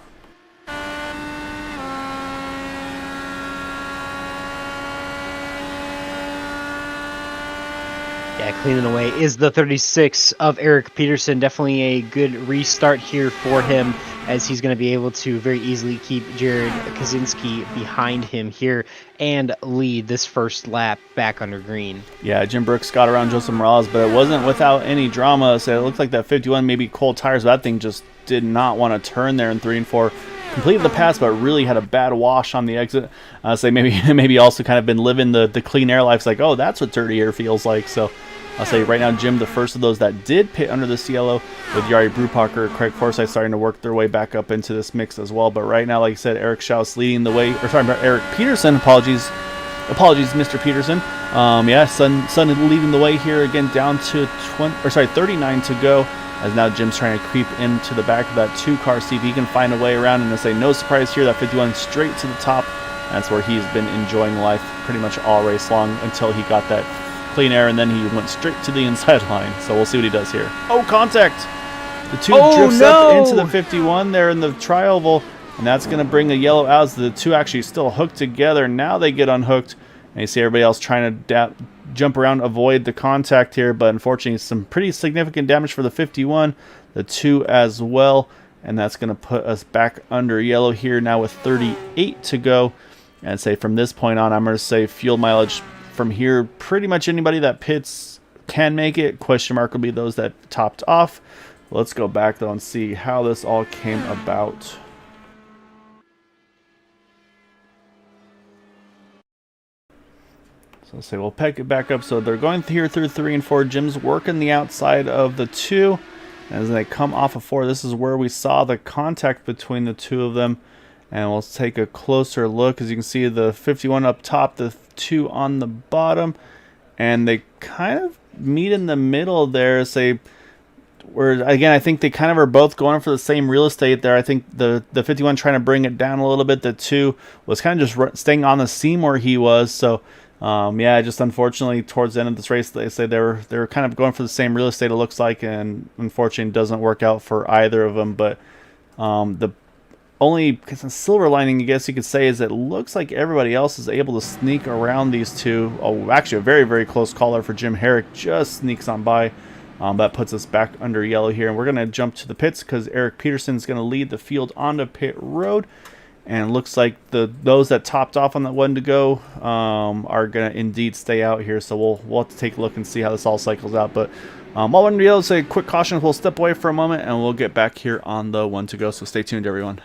Yeah, cleaning away is the 36 of Eric Peterson. Definitely a good restart here for him, as he's going to be able to very easily keep Jared Kaczynski behind him here and lead this first lap back under green. Yeah, Jim Brooks got around Joseph Morales, but it wasn't without any drama. So it looked like that 51 maybe cold tires, but that thing just did not want to turn there in 3 and 4. Completed the pass, but really had a bad wash on the exit. So maybe also kind of been living the clean air life. It's like, oh, that's what dirty air feels like. So I'll say right now, Jim, the first of those that did pit under this yellow, with Yari Brupacher, Craig Forsyth starting to work their way back up into this mix as well. But right now, like I said, Eric Schaus leading the way, Eric Peterson, apologies, Mr. Peterson. Sun leading the way here again, down to 39 to go. as now Jim's trying to creep into the back of that 2 car, see if he can find a way around, and to say no surprise here, that 51 straight to the top. That's where he's been enjoying life pretty much all race long until he got that clean air, and then he went straight to the inside line. So we'll see what he does here. Oh, contact! The 2 drifts up into the 51 there in the tri-oval, and that's going to bring the yellow out as the 2 actually still hooked together. Now they get unhooked, and you see everybody else trying to jump around, avoid the contact here, but unfortunately some pretty significant damage for the 51, the 2 as well, and that's going to put us back under yellow here now with 38 to go. And say from this point on, I'm going to say fuel mileage from here, pretty much anybody that pits can make it. Question mark will be those that topped off. Let's go back though and see how this all came about. So let's say we'll pick it back up. So they're going here through 3 and 4. Jim's working the outside of the 2. As they come off of 4, this is where we saw the contact between the 2 of them. And we'll take a closer look. As you can see, the 51 up top, the 2 on the bottom. And they kind of meet in the middle there. Say, where again, I think they kind of are both going for the same real estate there. I think the 51 trying to bring it down a little bit. The 2 was kind of just staying on the seam where he was. So, yeah, just unfortunately towards the end of this race, they say they were kind of going for the same real estate, it looks like. And unfortunately, it doesn't work out for either of them. But the only silver lining, I guess you could say, is it looks like everybody else is able to sneak around these 2. Oh, actually, a very, very close caller for Jim Herrick. Just sneaks on by. That puts us back under yellow here. And we're going to jump to the pits because Eric Peterson's going to lead the field onto pit road. And it looks like those that topped off on that 1 to go are going to indeed stay out here. So we'll have to take a look and see how this all cycles out. But all I wanted to be able to say, quick caution, we'll step away for a moment and we'll get back here on the 1 to go. So stay tuned, everyone.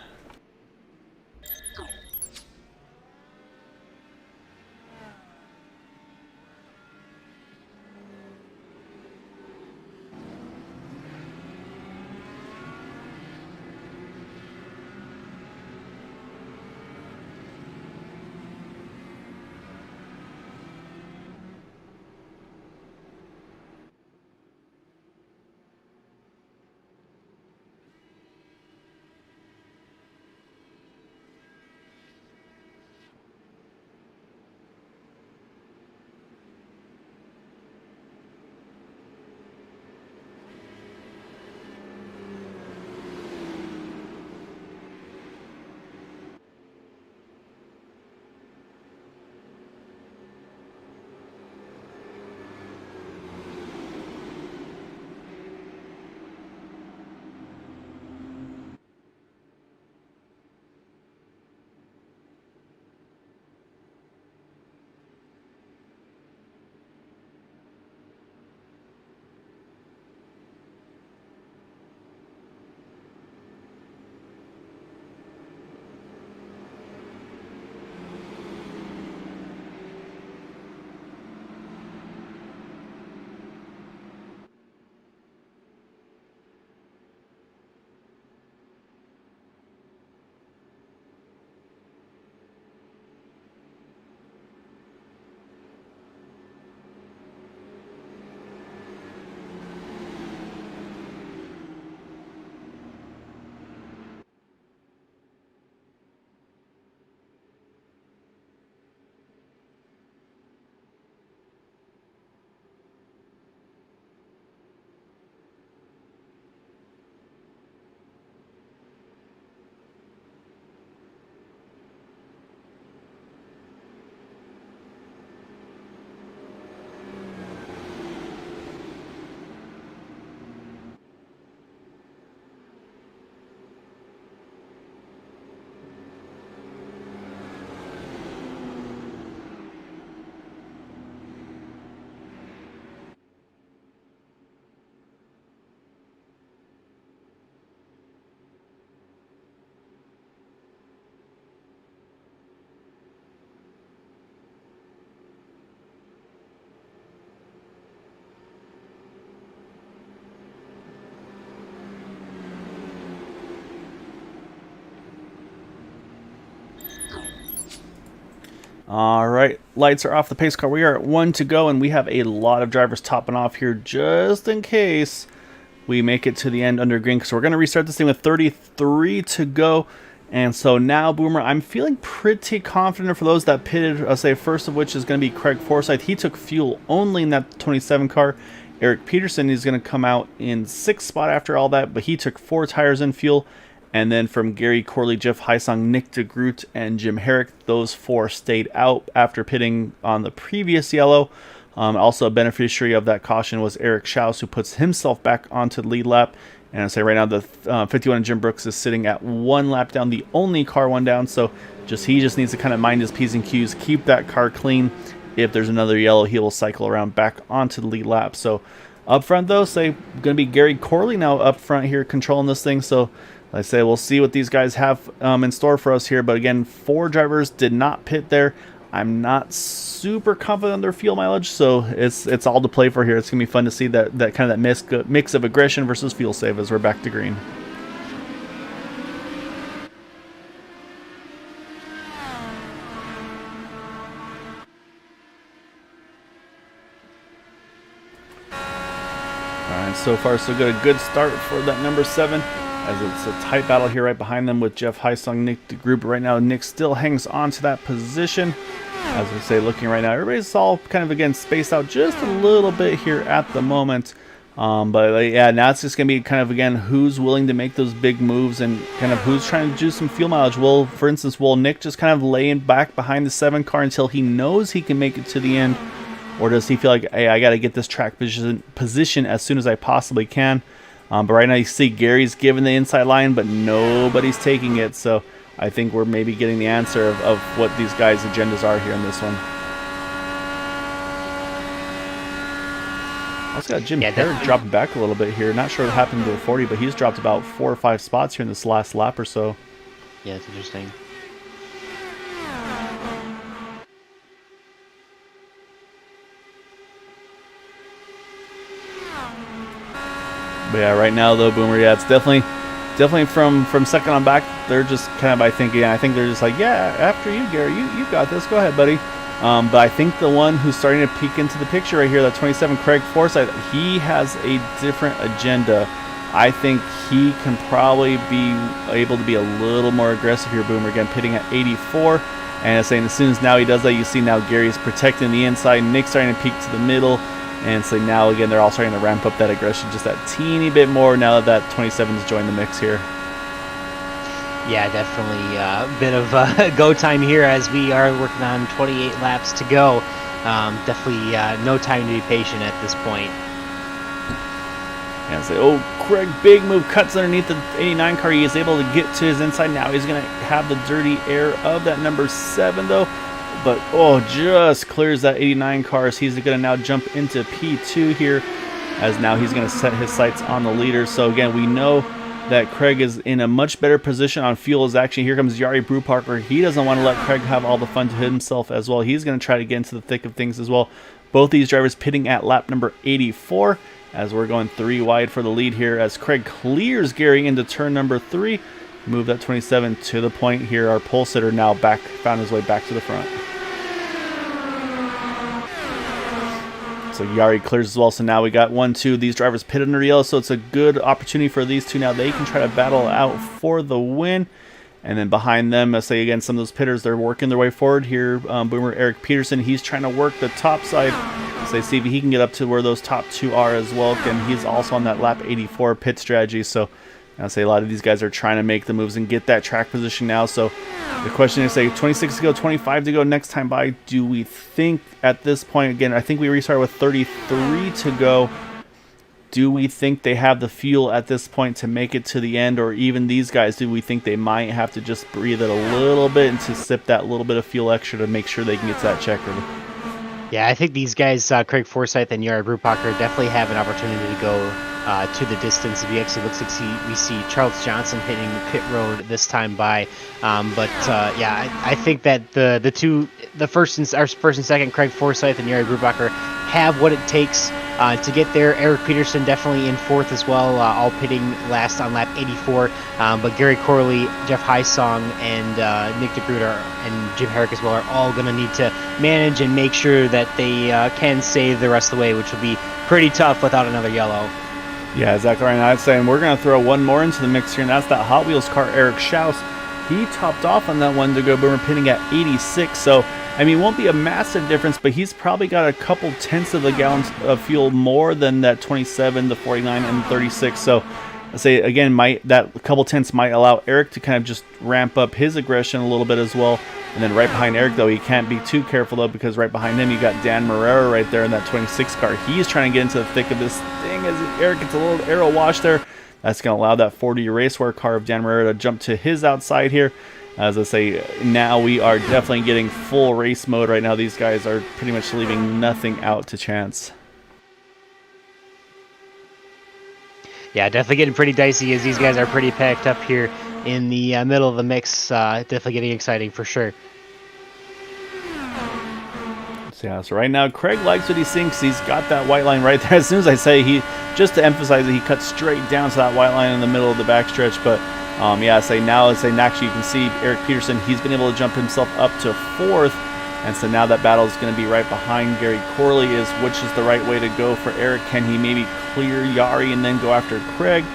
All right, lights are off the pace car. We are at 1 to go, and we have a lot of drivers topping off here just in case we make it to the end under green, because we're going to restart this thing with 33 to go. And so now, Boomer, I'm feeling pretty confident for those that pitted, I'll say first of which is going to be Craig Forsyth. He took fuel only in that 27 car. Eric Peterson is going to come out in 6th spot after all that, but he took 4 tires in fuel. And then from Gary Corley, Jeff Heisong, Nick DeGroot, and Jim Herrick, those 4 stayed out after pitting on the previous yellow. Also a beneficiary of that caution was Eric Schaus, who puts himself back onto the lead lap. And I say right now the 51 Jim Brooks is sitting at 1 lap down, the only car 1 down. So he just needs to kind of mind his P's and Q's, keep that car clean. If there's another yellow, he will cycle around back onto the lead lap. So up front though, say going to be Gary Corley now up front here controlling this thing. So like I say, we'll see what these guys have in store for us here. But again, 4 drivers did not pit there. I'm not super confident on their fuel mileage, so it's all to play for here. It's gonna be fun to see that kind of that mix of aggression versus fuel save as we're back to green. All right, so far so good. A good start for that number 7. As it's a tight battle here right behind them with Jeff Heisong, Nick DeGroot. Right now, Nick still hangs on to that position. As we say, looking right now, everybody's all kind of, again, spaced out just a little bit here at the moment. But yeah, now it's just going to be kind of, again, who's willing to make those big moves and kind of who's trying to do some fuel mileage. For instance, will Nick just kind of lay back behind the 7 car until he knows he can make it to the end? Or does he feel like, hey, I got to get this track position as soon as I possibly can? But right now you see Gary's giving the inside line, but nobody's taking it. So I think we're maybe getting the answer of what these guys' agendas are here in this one. Also got Jim Herrick dropping back a little bit here. Not sure what happened to the 40, but he's dropped about 4 or 5 spots here in this last lap or so. Yeah, it's interesting. But yeah, right now though, Boomer, yeah, it's definitely from second on back. They're just kind of, I think they're just like, yeah, after you, Gary, you got this. Go ahead, buddy. But I think the one who's starting to peek into the picture right here, that 27 Craig Forsyth, he has a different agenda. I think he can probably be able to be a little more aggressive here, Boomer. Again, pitting at 84. And saying as soon as now he does that, you see now Gary's protecting the inside. Nick's starting to peek to the middle. And so now, again, they're all starting to ramp up that aggression just that teeny bit more now that 27's joined the mix here. Yeah, definitely a bit of go time here as we are working on 28 laps to go. Definitely no time to be patient at this point. And say, oh, Craig, big move, cuts underneath the 89 car. He is able to get to his inside. Now he's going to have the dirty air of that number 7, though. But, oh, just clears that 89 car. So he's going to now jump into P2 here, as now he's going to set his sights on the leader. So, again, we know that Craig is in a much better position on fuel. As actually, here comes Jari Brubacher. He doesn't want to let Craig have all the fun to himself as well. He's going to try to get into the thick of things as well. Both these drivers pitting at lap number 84, as we're going 3 wide for the lead here, as Craig clears Gary into turn number 3. Move that 27 to the point here. Our pole sitter now found his way back to the front. So Jari clears as well. So now we got 1, 2. These drivers pitted under yellow, so it's a good opportunity for these two. Now they can try to battle out for the win. And then behind them, let's say again, some of those pitters, they're working their way forward here. Boomer Eric Peterson, he's trying to work the top side. So see if he can get up to where those top 2 are as well. And he's also on that lap 84 pit strategy. So I'll say a lot of these guys are trying to make the moves and get that track position now. So the question is, say 26 to go, 25 to go next time by. Do we think at this point, again, I think we restarted with 33 to go. Do we think they have the fuel at this point to make it to the end? Or even these guys, do we think they might have to just breathe it a little bit and to sip that little bit of fuel extra to make sure they can get to that checker? Yeah, I think these guys, Craig Forsyth and Jari Brubacher, definitely have an opportunity to go to the distance. If you actually look, we see Charles Johnson hitting the pit road this time by. Yeah, I think that the first and second, Craig Forsyth and Jari Brubacher, have what it takes to get there. Eric Peterson definitely in 4th as well, all pitting last on lap 84. But Gary Corley, Jeff Heisong, and Nick DeGroot and Jim Herrick as well are all going to need to manage and make sure that they can save the rest of the way, which will be pretty tough without another yellow. Yeah, exactly right. Now I'd say, and we're going to throw one more into the mix here, and that's that Hot Wheels car, Eric Schaus. He topped off on that one to go Boomer, pinning at 86. So, I mean, it won't be a massive difference, but he's probably got a couple tenths of a gallons of fuel more than that 27, the 49, and 36. So, I say again, that couple tenths might allow Eric to kind of just ramp up his aggression a little bit as well. And then right behind Eric, though, he can't be too careful, though, because right behind him, you got Dan Marrera right there in that 26 car. He's trying to get into the thick of this thing as Eric gets a little aero wash there. That's going to allow that 40 Raceware car of Dan Marrera to jump to his outside here. As I say, now we are definitely getting full race mode right now. These guys are pretty much leaving nothing out to chance. Yeah, definitely getting pretty dicey as these guys are pretty packed up here in the middle of the mix. Definitely getting exciting for sure. Yeah, so right now Craig likes what he thinks. He's got that white line right there. As soon as I say just to emphasize that he cuts straight down to that white line in the middle of the backstretch. But yeah, actually you can see Eric Peterson, he's been able to jump himself up to fourth. And so now that battle is going to be right behind Gary Corley which is the right way to go for Eric. Can he maybe clear Yari and then go after Craig?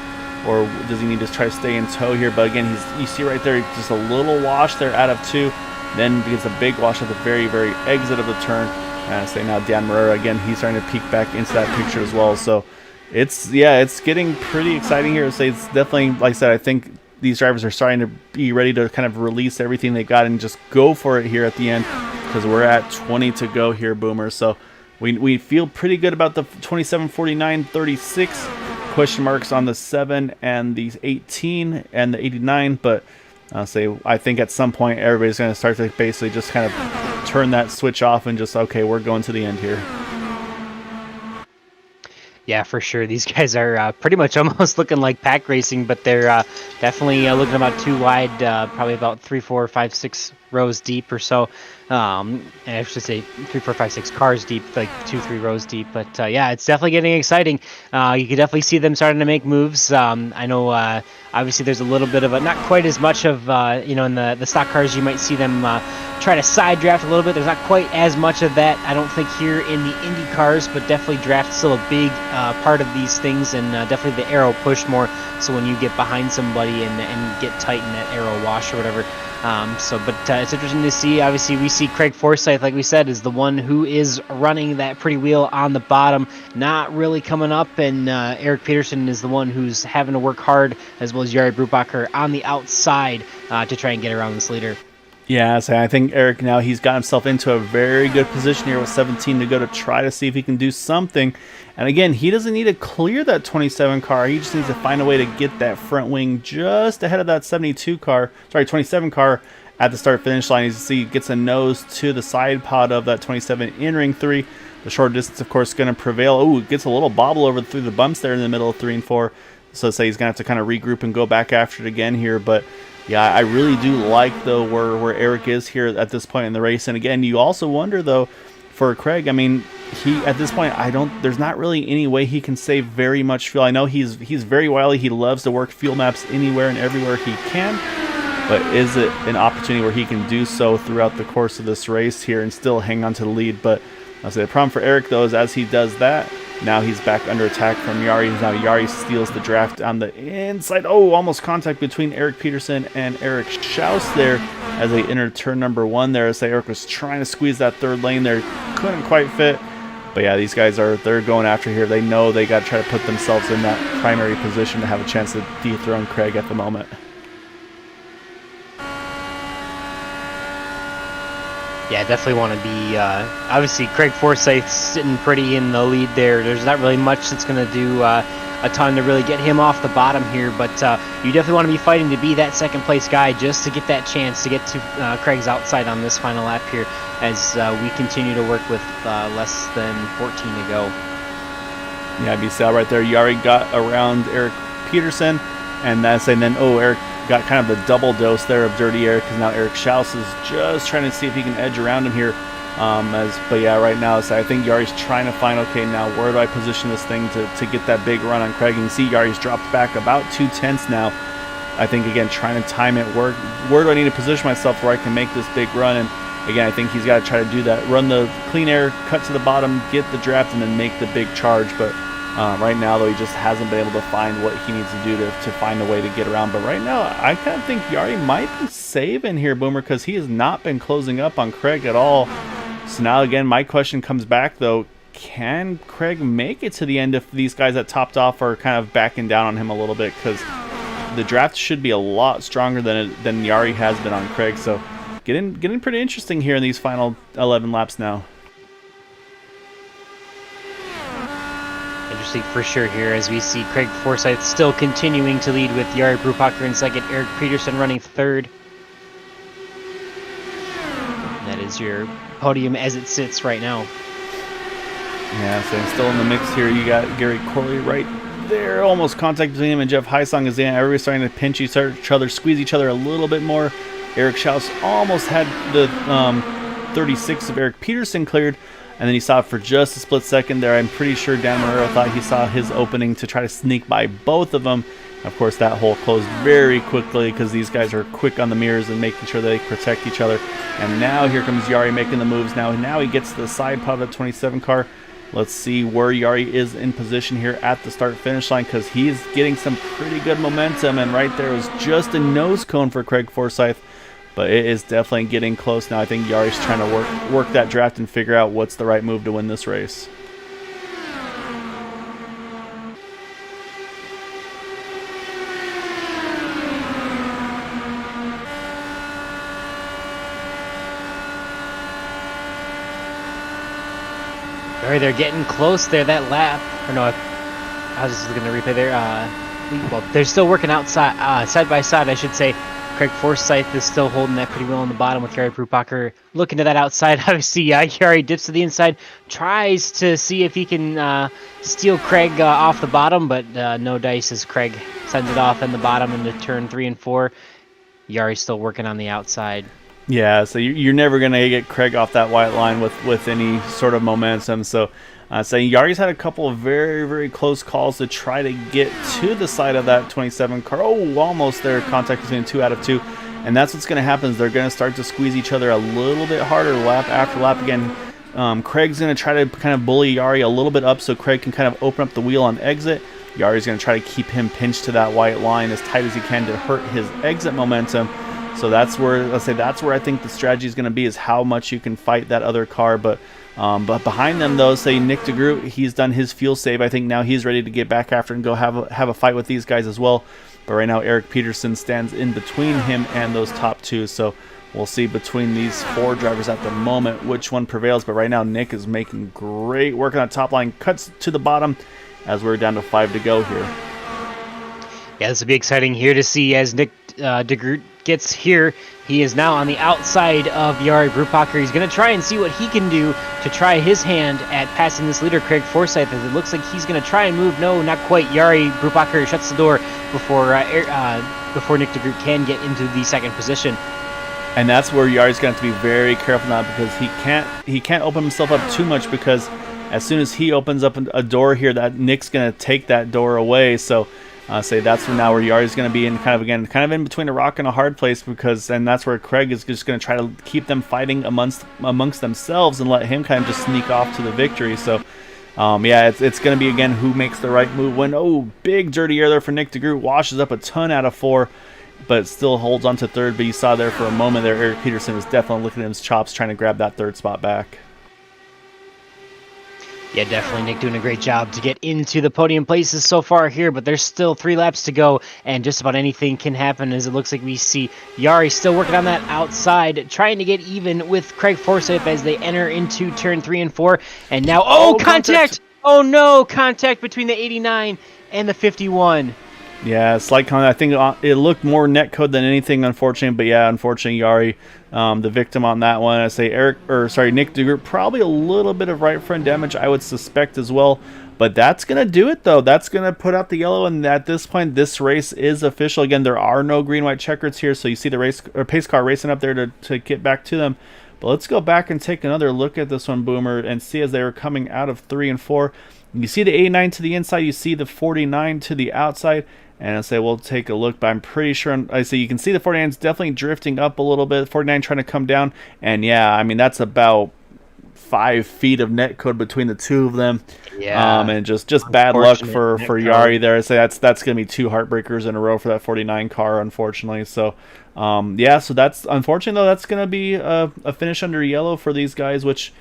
Or does he need to try to stay in tow here? But again, you see right there, just a little wash there out of two. Then gets a big wash at the very, very exit of the turn. And I say now Dan Marrera, again, he's starting to peek back into that picture as well. So it's getting pretty exciting here. It's definitely, like I said, I think these drivers are starting to be ready to kind of release everything they got and just go for it here at the end, because we're at 20 to go here, Boomer. So we feel pretty good about the 27, 49, 36. Question marks on the 7 and the 18 and the 89, but I think at some point everybody's going to start to basically just kind of turn that switch off and just, okay, we're going to the end here. Yeah, for sure. These guys are pretty much almost looking like pack racing, but they're definitely looking about too wide, probably about 3, 4, 5, 6 rows deep or so. And I should say 3, 4, 5, 6 cars deep, like 2, 3 rows deep. But yeah, it's definitely getting exciting. You can definitely see them starting to make moves. I know obviously there's a little bit of not quite as much of, in the stock cars, you might see them try to side draft a little bit. There's not quite as much of that, I don't think, here in the Indy cars, but definitely draft still a big part of these things, and definitely the aero push more. So when you get behind somebody and get tight in that aero wash or whatever. But it's interesting to see. Obviously, we see Craig Forsyth, like we said, is the one who is running that pretty wheel on the bottom, not really coming up, and Eric Peterson is the one who's having to work hard, as well as Jari Brubacher on the outside to try and get around this leader. Yeah, so I think Eric now, he's got himself into a very good position here with 17 to go to try to see if he can do something. And again, he doesn't need to clear that 27 car. He just needs to find a way to get that front wing just ahead of that 27 car at the start-finish line. As you see, he gets a nose to the side pod of that 27 in ring 3. The short distance, of course, going to prevail. Oh, gets a little bobble over through the bumps there in the middle of 3 and 4. So say he's going to have to kind of regroup and go back after it again here. But yeah, I really do like, though, where Eric is here at this point in the race. And again, you also wonder, though, for Craig, I mean, he at this point, there's not really any way he can save very much fuel. I know he's very wily. He loves to work fuel maps anywhere and everywhere he can. But is it an opportunity where he can do so throughout the course of this race here and still hang on to the lead? But I'll say the problem for Eric, though, is as he does that, now he's back under attack from Yari. Now Yari steals the draft on the inside. Oh, almost contact between Eric Peterson and Eric Schaus there as they enter turn number 1 there. As Eric was trying to squeeze that third lane there, couldn't quite fit. But yeah, these guys they're going after here. They know they got to try to put themselves in that primary position to have a chance to dethrone Craig at the moment. Yeah, definitely want to be, obviously Craig Forsyth's sitting pretty in the lead there. There's not really much that's going to do a ton to really get him off the bottom here, but you definitely want to be fighting to be that second place guy just to get that chance to get to Craig's outside on this final lap here as we continue to work with less than 14 to go. Yeah, you saw right there, Yari got around Eric Peterson, and then Eric got kind of the double dose there of dirty air, because now Eric Schaus is just trying to see if he can edge around him here. But yeah, right now, so I think Yari's trying to find, okay, now where do I position this thing to get that big run on Craig? And you see Yari's dropped back about 2/10 now. I think, again, trying to time it. Where do I need to position myself where I can make this big run? And again, I think he's got to try to do that. Run the clean air, cut to the bottom, get the draft, and then make the big charge. But Right now, though, he just hasn't been able to find what he needs to do to find a way to get around. But right now, I kind of think Yari might be saving here, Boomer, because he has not been closing up on Craig at all. So now, again, my question comes back, though. Can Craig make it to the end if these guys that topped off are kind of backing down on him a little bit? Because the draft should be a lot stronger than Yari has been on Craig. So getting pretty interesting here in these final 11 laps now. Interesting for sure here as we see Craig Forsyth still continuing to lead with Yari Brubacher in second, Eric Peterson running third. And that is your podium as it sits right now. Yeah, so still in the mix here. You got Gary Corley right there, almost contact between him and Jeff Heisong is in. Everybody's starting to pinch each other, squeeze each other a little bit more. Eric Schaus almost had the 36 of Eric Peterson cleared, and then he saw it for just a split second there. I'm pretty sure Dan Marrero thought he saw his opening to try to sneak by both of them. Of course, that hole closed very quickly because these guys are quick on the mirrors and making sure they protect each other. And now here comes Yari making the moves. Now he gets to the side pod of the 27 car. Let's see where Yari is in position here at the start-finish line, because he's getting some pretty good momentum, and right there was just a nose cone for Craig Forsyth, but it is definitely getting close now. I think Yari's trying to work that draft and figure out what's the right move to win this race. All right, they're getting close there, that lap. Or no, I was just looking at the replay there. Well, they're still working outside, side by side, I should say. Craig Forsyth is still holding that pretty well on the bottom with Yari Brubacher looking to that outside. Obviously, Yari dips to the inside, tries to see if he can steal Craig off the bottom, but no dice as Craig sends it off in the bottom into turn 3 and 4. Yari's still working on the outside. Yeah, so you're never going to get Craig off that white line with any sort of momentum. So Yari's had a couple of very, very close calls to try to get to the side of that 27 car. Oh, almost there. Contact between 2 out of 2. And that's what's going to happen is they're going to start to squeeze each other a little bit harder lap after lap. Again, Craig's going to try to kind of bully Yari a little bit up so Craig can kind of open up the wheel on exit. Yari's going to try to keep him pinched to that white line as tight as he can to hurt his exit momentum. So that's where I think the strategy is going to be, is how much you can fight that other car. But behind them, though, say Nick DeGroot, he's done his fuel save. I think now he's ready to get back after and go have a fight with these guys as well. But right now, Eric Peterson stands in between him and those top two. So we'll see between these 4 drivers at the moment which one prevails. But right now, Nick is making great work on the top line. Cuts to the bottom as we're down to 5 to go here. Yeah, this will be exciting here to see as Nick DeGroot gets here. He is now on the outside of Yari Brubacher. He's going to try and see what he can do to try his hand at passing this leader, Craig Forsyth, as it looks like he's going to try and move. No, not quite. Yari Brubacher shuts the door before Nick DeGroot can get into the second position. And that's where Yari's going to have to be very careful now, because he can't open himself up too much, because as soon as he opens up a door here, that Nick's going to take that door away. So that's now where Yari's going to be in kind of in between a rock and a hard place, and that's where Craig is just going to try to keep them fighting amongst themselves and let him kind of just sneak off to the victory. So it's going to be again who makes the right move when big dirty air there for Nick DeGroot, washes up a ton out of 4, but still holds on to 3rd. But you saw there for a moment there, Eric Peterson was definitely looking at his chops trying to grab that 3rd spot back. Yeah, definitely Nick doing a great job to get into the podium places so far here, but there's still 3 laps to go, and just about anything can happen, as it looks like we see Yari still working on that outside, trying to get even with Craig Forsyth as they enter into turn 3 and 4, and now, contact! Oh no, contact between the 89 and the 51. Yeah, slight contact. I think it looked more netcode than anything, unfortunately. But yeah, unfortunately, Yari, the victim on that one. I say Nick DeGroot, probably a little bit of right front damage, I would suspect as well. But that's going to do it, though. That's going to put out the yellow, and at this point, this race is official. Again, there are no green-white checkers here, so you see the pace car racing up there to get back to them. But let's go back and take another look at this one, Boomer, and see as they were coming out of 3 and 4. You see the 89 to the inside, you see the 49 to the outside. And I say we'll take a look, but I'm pretty sure I say you can see the 49's definitely drifting up a little bit. 49 trying to come down, and yeah, I mean that's about 5 feet of net code between the two of them. Yeah, And just bad luck unfortunate for net Yari code. there. I say that's going to be 2 heartbreakers in a row for that 49 car, unfortunately. So, yeah, so that's unfortunate though. That's going to be a finish under yellow for these guys, which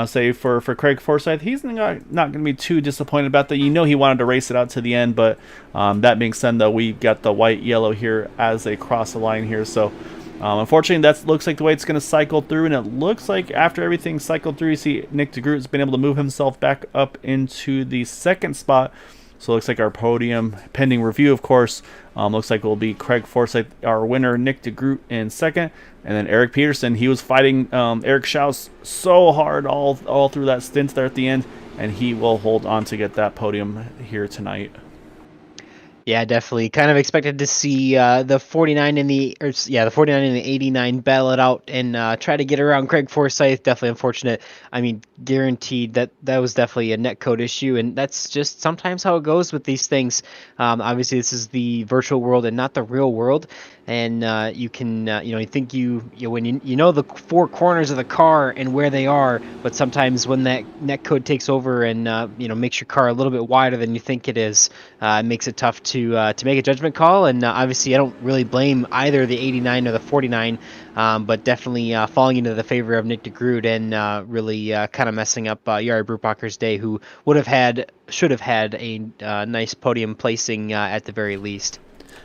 say for Craig Forsyth, he's not going to be too disappointed about that. You know, he wanted to race it out to the end, but that being said, though, we got the white yellow here as they cross the line here. So, unfortunately, that looks like the way it's going to cycle through, and it looks like after everything cycled through, you see Nick DeGroot's been able to move himself back up into the second spot. So it looks like our podium, pending review, of course, looks like it will be Craig Forsyth, our winner, Nick DeGroot in second, and then Eric Peterson. He was fighting Eric Schaus so hard all through that stint there at the end, and he will hold on to get that podium here tonight. Yeah, definitely. Kind of expected to see the 49 and the 49 and the 89 battle it out and try to get around Craig Forsyth. Definitely unfortunate. I mean, guaranteed that was definitely a netcode issue, and that's just sometimes how it goes with these things. Obviously, this is the virtual world and not the real world, and you can you think when you know the 4 corners of the car and where they are, but sometimes when that netcode takes over and makes your car a little bit wider than you think it is, it makes it tough to make a judgment call. And obviously, I don't really blame either the 89 or the 49, but definitely falling into the favor of Nick DeGroot and really kind of messing up Jari Brubacher's day, who should have had a nice podium placing at the very least.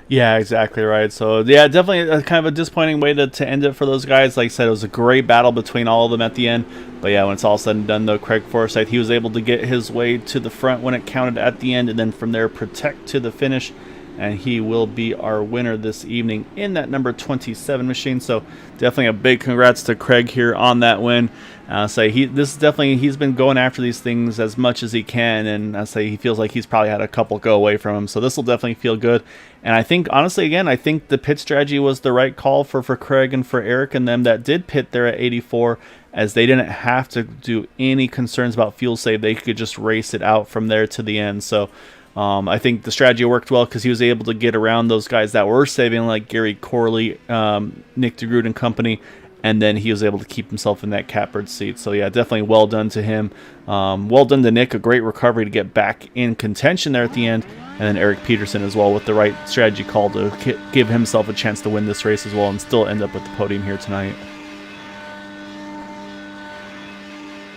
Yeah, exactly right. So yeah, definitely a kind of a disappointing way to end it for those guys. Like I said, it was a great battle between all of them at the end. But yeah, when it's all said and done, though, Craig Forsyth, he was able to get his way to the front when it counted at the end, and then from there protect to the finish. And he will be our winner this evening in that number 27 machine. So definitely a big congrats to Craig here on that win. He's been going after these things as much as he can, and I say he feels like he's probably had a couple go away from him. So this will definitely feel good. And I think honestly, again, I think the pit strategy was the right call for Craig and for Eric and them that did pit there at 84, as they didn't have to do any concerns about fuel save. They could just race it out from there to the end. So I think the strategy worked well because he was able to get around those guys that were saving, like Gary Corley, Nick DeGroot and company, and then he was able to keep himself in that catbird seat. So yeah, definitely well done to him. Well done to Nick, a great recovery to get back in contention there at the end, and then Eric Peterson as well with the right strategy call to give himself a chance to win this race as well and still end up with the podium here tonight.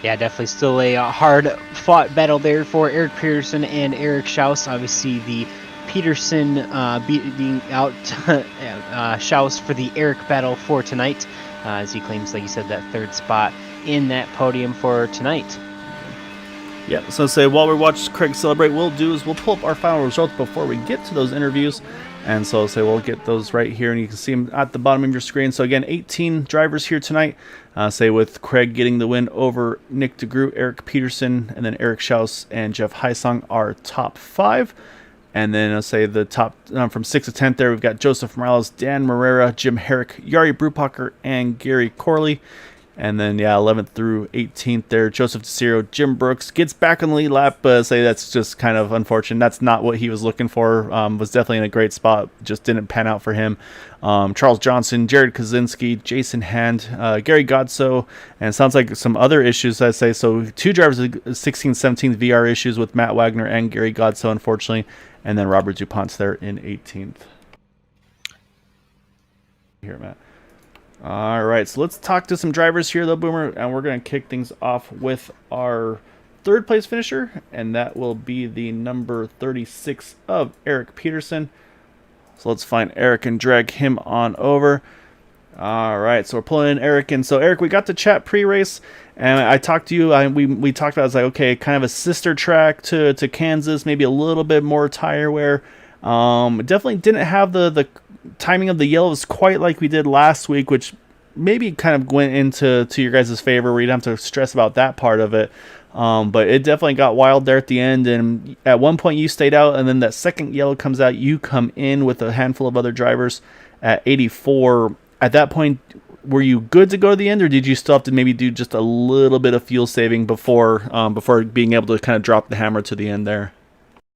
Yeah, definitely still a hard-fought battle there for Eric Peterson and Eric Schaus. Obviously, the Peterson beating out Schaus for the Eric battle for tonight, as he claims, like you said, that 3rd spot in that podium for tonight. Yeah, so say while we watch Craig celebrate, we'll pull up our final results before we get to those interviews. And so say we'll get those right here, and you can see them at the bottom of your screen. So again, 18 drivers here tonight. Say with Craig getting the win over Nick DeGroot, Eric Peterson, and then Eric Schaus and Jeff Heisong are top 5. And then I'll say the top from 6th to 10th there, we've got Joseph Morales, Dan Morera, Jim Herrick, Jari Brubacher, and Gary Corley. And then, yeah, 11th through 18th there, Joseph DeCiro, Jim Brooks gets back on the lead lap, but say that's just kind of unfortunate. That's not what he was looking for. Was definitely in a great spot, just didn't pan out for him. Charles Johnson, Jared Kaczynski, Jason Hand, Gary Godso, and sounds like some other issues, I say. So 2 drivers of 16-17 VR issues with Matt Wagner and Gary Godso, unfortunately. And then Robert DuPont's there in 18th. Here, Matt. All right, so let's talk to some drivers here, though, Boomer, and we're going to kick things off with our 3rd place finisher, and that will be the number 36 of Eric Peterson. So let's find Eric and drag him on over. All right, so we're pulling in Eric, and so Eric, we got to chat pre-race, and I talked to you. We talked about, I was like, okay, kind of a sister track to Kansas, maybe a little bit more tire wear. Definitely didn't have the timing of the yellows quite like we did last week, which maybe kind of went into your guys' favor where you don't have to stress about that part of it. But it definitely got wild there at the end, and at one point you stayed out, and then that second yellow comes out, you come in with a handful of other drivers at 84. At that point, were you good to go to the end, or did you still have to maybe do just a little bit of fuel saving before being able to kind of drop the hammer to the end there?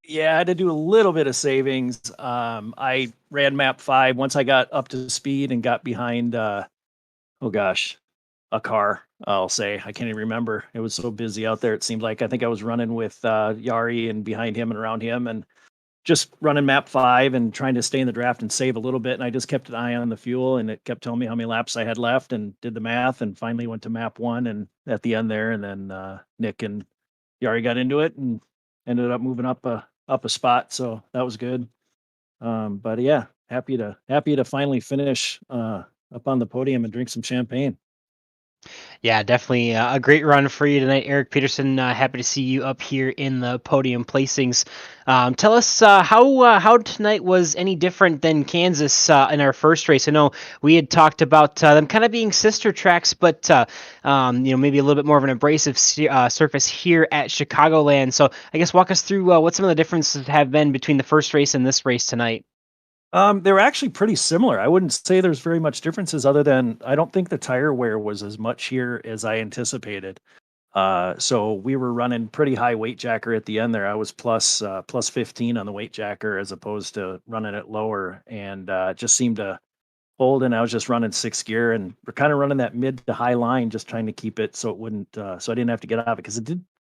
Yeah, I had to do a little bit of savings. I ran map 5 once I got up to speed and got behind, a car. I'll say. I can't even remember. It was so busy out there. It seemed like I think I was running with Yari and behind him and around him, and just running map 5 and trying to stay in the draft and save a little bit. And I just kept an eye on the fuel, and it kept telling me how many laps I had left, and did the math, and finally went to map 1 and at the end there. And then Nick and Yari got into it and ended up moving up a spot. So that was good. But yeah, happy to finally finish up on the podium and drink some champagne. Yeah, definitely a great run for you tonight, Eric Peterson. Happy to see you up here in the podium placings. Tell us how tonight was any different than Kansas in our first race. I know we had talked about them kind of being sister tracks, but maybe a little bit more of an abrasive surface here at Chicagoland. So I guess walk us through what some of the differences have been between the first race and this race tonight. They were actually pretty similar. I wouldn't say there's very much differences other than I don't think the tire wear was as much here as I anticipated. So we were running pretty high weight jacker at the end there. I was plus 15 on the weight jacker as opposed to running it lower, and it just seemed to hold. And I was just running 6th gear, and we're kind of running that mid to high line, just trying to keep it so it wouldn't, so I didn't have to get out of it, because it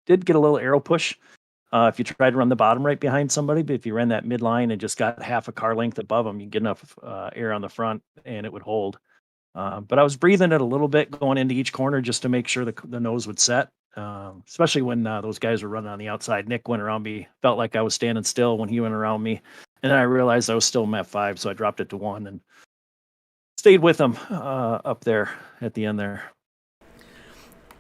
did get a little arrow push. If you tried to run the bottom right behind somebody, but if you ran that midline and just got half a car length above them, you get enough air on the front and it would hold. But I was breathing it a little bit going into each corner just to make sure the nose would set, especially when those guys were running on the outside. Nick went around me, felt like I was standing still when he went around me. And then I realized I was still map 5, so I dropped it to 1 and stayed with him up there at the end there.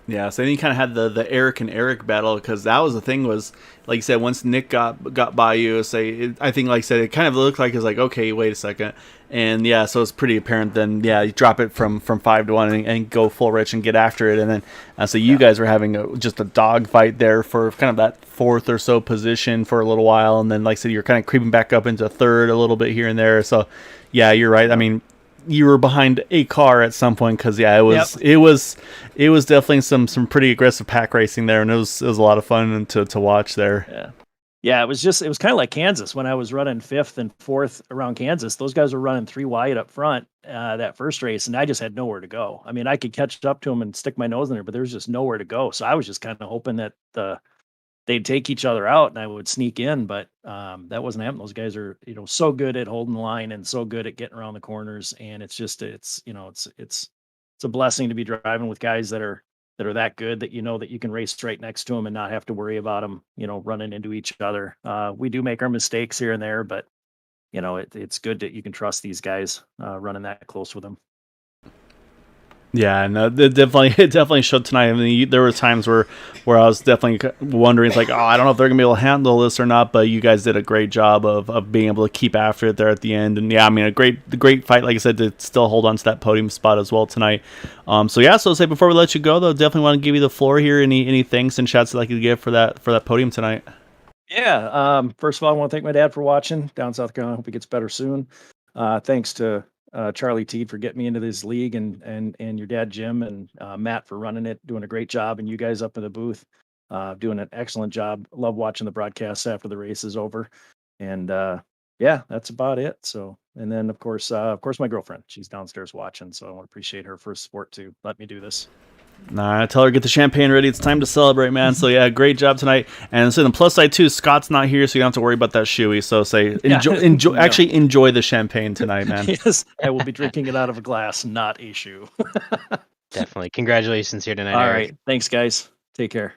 Yeah, so then you kind of had the Eric and Eric battle, because that was the thing, was like you said, once Nick got by you, I think like I said, it kind of looked like it's like, okay, wait a second, and yeah, so it's pretty apparent. Then yeah, you drop it from 5 to 1 and go full rich and get after it, and then so you guys were having just a dog fight there for kind of that 4th or so position for a little while, and then like I said, you're kind of creeping back up into 3rd a little bit here and there. So yeah, you're right. I mean, you were behind a car at some point, because yeah, it was definitely some pretty aggressive pack racing there, and it was a lot of fun to watch there. Yeah, it was kind of like Kansas when I was running 5th and 4th around Kansas. Those guys were running 3 wide up front that first race, and I just had nowhere to go. I mean, I could catch up to them and stick my nose in there, but there was just nowhere to go. So I was just kind of hoping that they'd take each other out and I would sneak in, but that wasn't happening. Those guys are, so good at holding the line and so good at getting around the corners. And it's a blessing to be driving with guys that are that good, that that you can race right next to them and not have to worry about them, running into each other. We do make our mistakes here and there, but it's good that you can trust these guys running that close with them. Yeah, no, it definitely showed tonight. I mean, there were times where I was definitely wondering, it's like, oh, I don't know if they're gonna be able to handle this or not. But you guys did a great job of being able to keep after it there at the end. And yeah, I mean, a great fight, like I said, to still hold on to that podium spot as well tonight. So say before we let you go, though, definitely want to give you the floor here. Any thanks and shouts that I could give for that podium tonight? Yeah. First of all, I want to thank my dad for watching down South Carolina. Hope he gets better soon. Thanks to Charlie Teed for getting me into this league, and your dad Jim and Matt for running it, doing a great job, and you guys up in the booth doing an excellent job. Love watching the broadcasts after the race is over, and yeah, that's about it. So, and then of course my girlfriend, she's downstairs watching, so I want to appreciate her for support to let me do this. Nah, tell her get the champagne ready. It's time to celebrate, man. So yeah, great job tonight. And so the plus side too, Scott's not here, so you don't have to worry about that shoey. So enjoy. Actually, enjoy the champagne tonight, man. Yes, I will be drinking it out of a glass, not a shoe. Definitely. Congratulations here tonight, All Eric. right, thanks guys. Take care.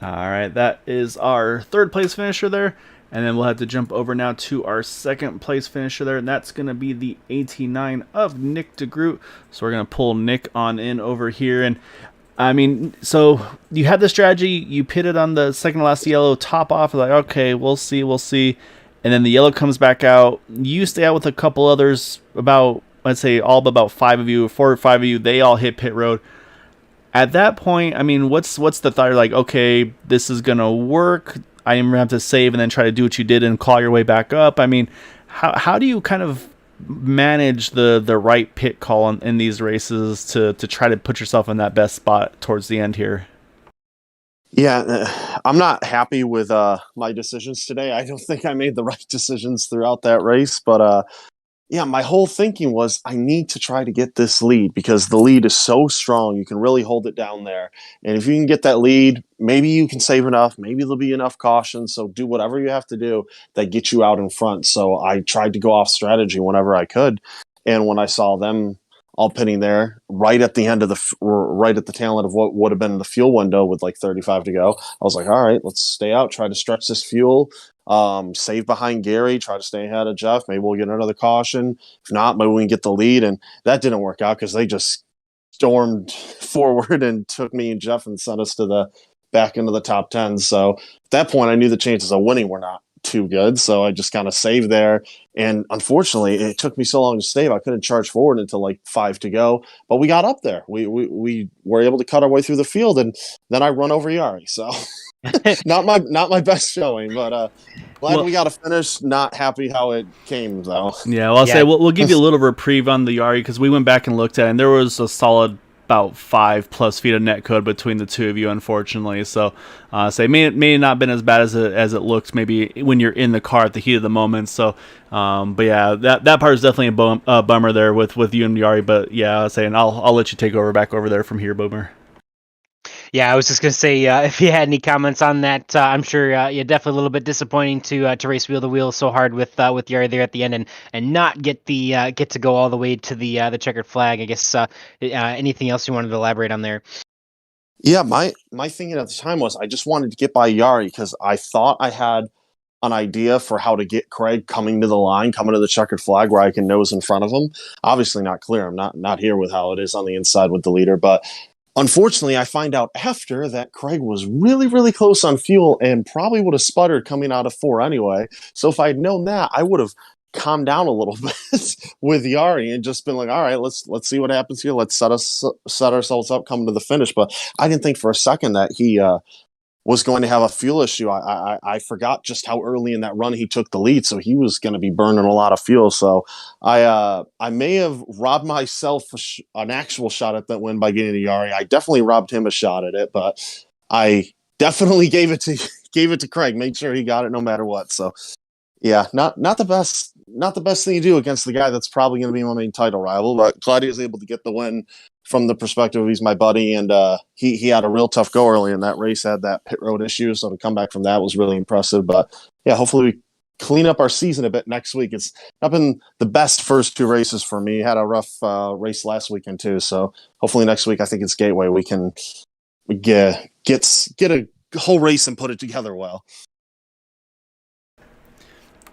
All right, that is our 3rd place finisher there. And then we'll have to jump over now to our 2nd place finisher there, and that's going to be the 89 of Nick DeGroot. So we're going to pull Nick on in over here. And I mean, so you had the strategy, you pitted on the second to last yellow, top off, like, okay, we'll see. And then the yellow comes back out. You stay out with a couple others, about, let's say, all but about 4 or 5 of you, they all hit pit road. At that point, I mean, what's the thought? You're like, okay, this is going to work. I am going to have to save and then try to do what you did and claw your way back up. I mean, how do you kind of manage the right pit call in these races to try to put yourself in that best spot towards the end here? Yeah, I'm not happy with my decisions today. I don't think I made the right decisions throughout that race, but yeah, my whole thinking was I need to try to get this lead because the lead is so strong. You can really hold it down there. And if you can get that lead, maybe you can save enough. Maybe there'll be enough caution. So do whatever you have to do that gets you out in front. So I tried to go off strategy whenever I could. And when I saw them all pitting there right at the end of right at the tail end of what would have been the fuel window with like 35 to go, I was like, all right, let's stay out, try to stretch this fuel. Save behind Gary, try to stay ahead of Jeff. Maybe we'll get another caution. If not, maybe we can get the lead. And that didn't work out because they just stormed forward and took me and Jeff and sent us to the back into the top 10. So at that point, I knew the chances of winning were not too good. So I just kind of saved there. And unfortunately, it took me so long to save. I couldn't charge forward until like 5 to go. But we got up there. We were able to cut our way through the field. And then I run over Yari. So not my best showing, but glad we got a finish. Not happy how it came though. Yeah, well, I'll say we'll give you a little reprieve on the Yari because we went back and looked at it, and there was a solid about 5+ feet of net code between the two of you, unfortunately. So, say may not been as bad as it looks maybe when you're in the car at the heat of the moment. So, but yeah, that part is definitely a bummer there with you and Yari. But yeah, I'll say, and I'll let you take over back over there from here, Boomer. Yeah, I was just gonna say if you had any comments on that, I'm sure yeah, definitely a little bit disappointing to race wheel to wheel so hard with Yari there at the end and not get to go all the way to the checkered flag. I guess anything else you wanted to elaborate on there? Yeah, my thinking at the time was I just wanted to get by Yari because I thought I had an idea for how to get Craig coming to the line, coming to the checkered flag where I can nose in front of him. Obviously not clear. I'm not here with how it is on the inside with the leader, but unfortunately, I find out after that Craig was really, really close on fuel and probably would have sputtered coming out of 4 anyway. So if I'd known that, I would have calmed down a little bit with Yari and just been like, all right, let's see what happens here. Let's set ourselves up coming to the finish. But I didn't think for a second that he was going to have a fuel issue. I forgot just how early in that run he took the lead, so he was going to be burning a lot of fuel. So I may have robbed myself an actual shot at that win by getting to Yari. I definitely robbed him a shot at it, but I definitely gave it to Craig. Made sure he got it no matter what. So yeah, not the best thing to do against the guy that's probably going to be my main title rival. But glad he was able to get the win. From the perspective of he's my buddy, and he had a real tough go early in that race, had that pit road issue, so to come back from that was really impressive. But yeah, hopefully we clean up our season a bit next week. It's not been the best first 2 races for me. Had a rough race last weekend too, so hopefully next week I think it's Gateway we can get a whole race and put it together well.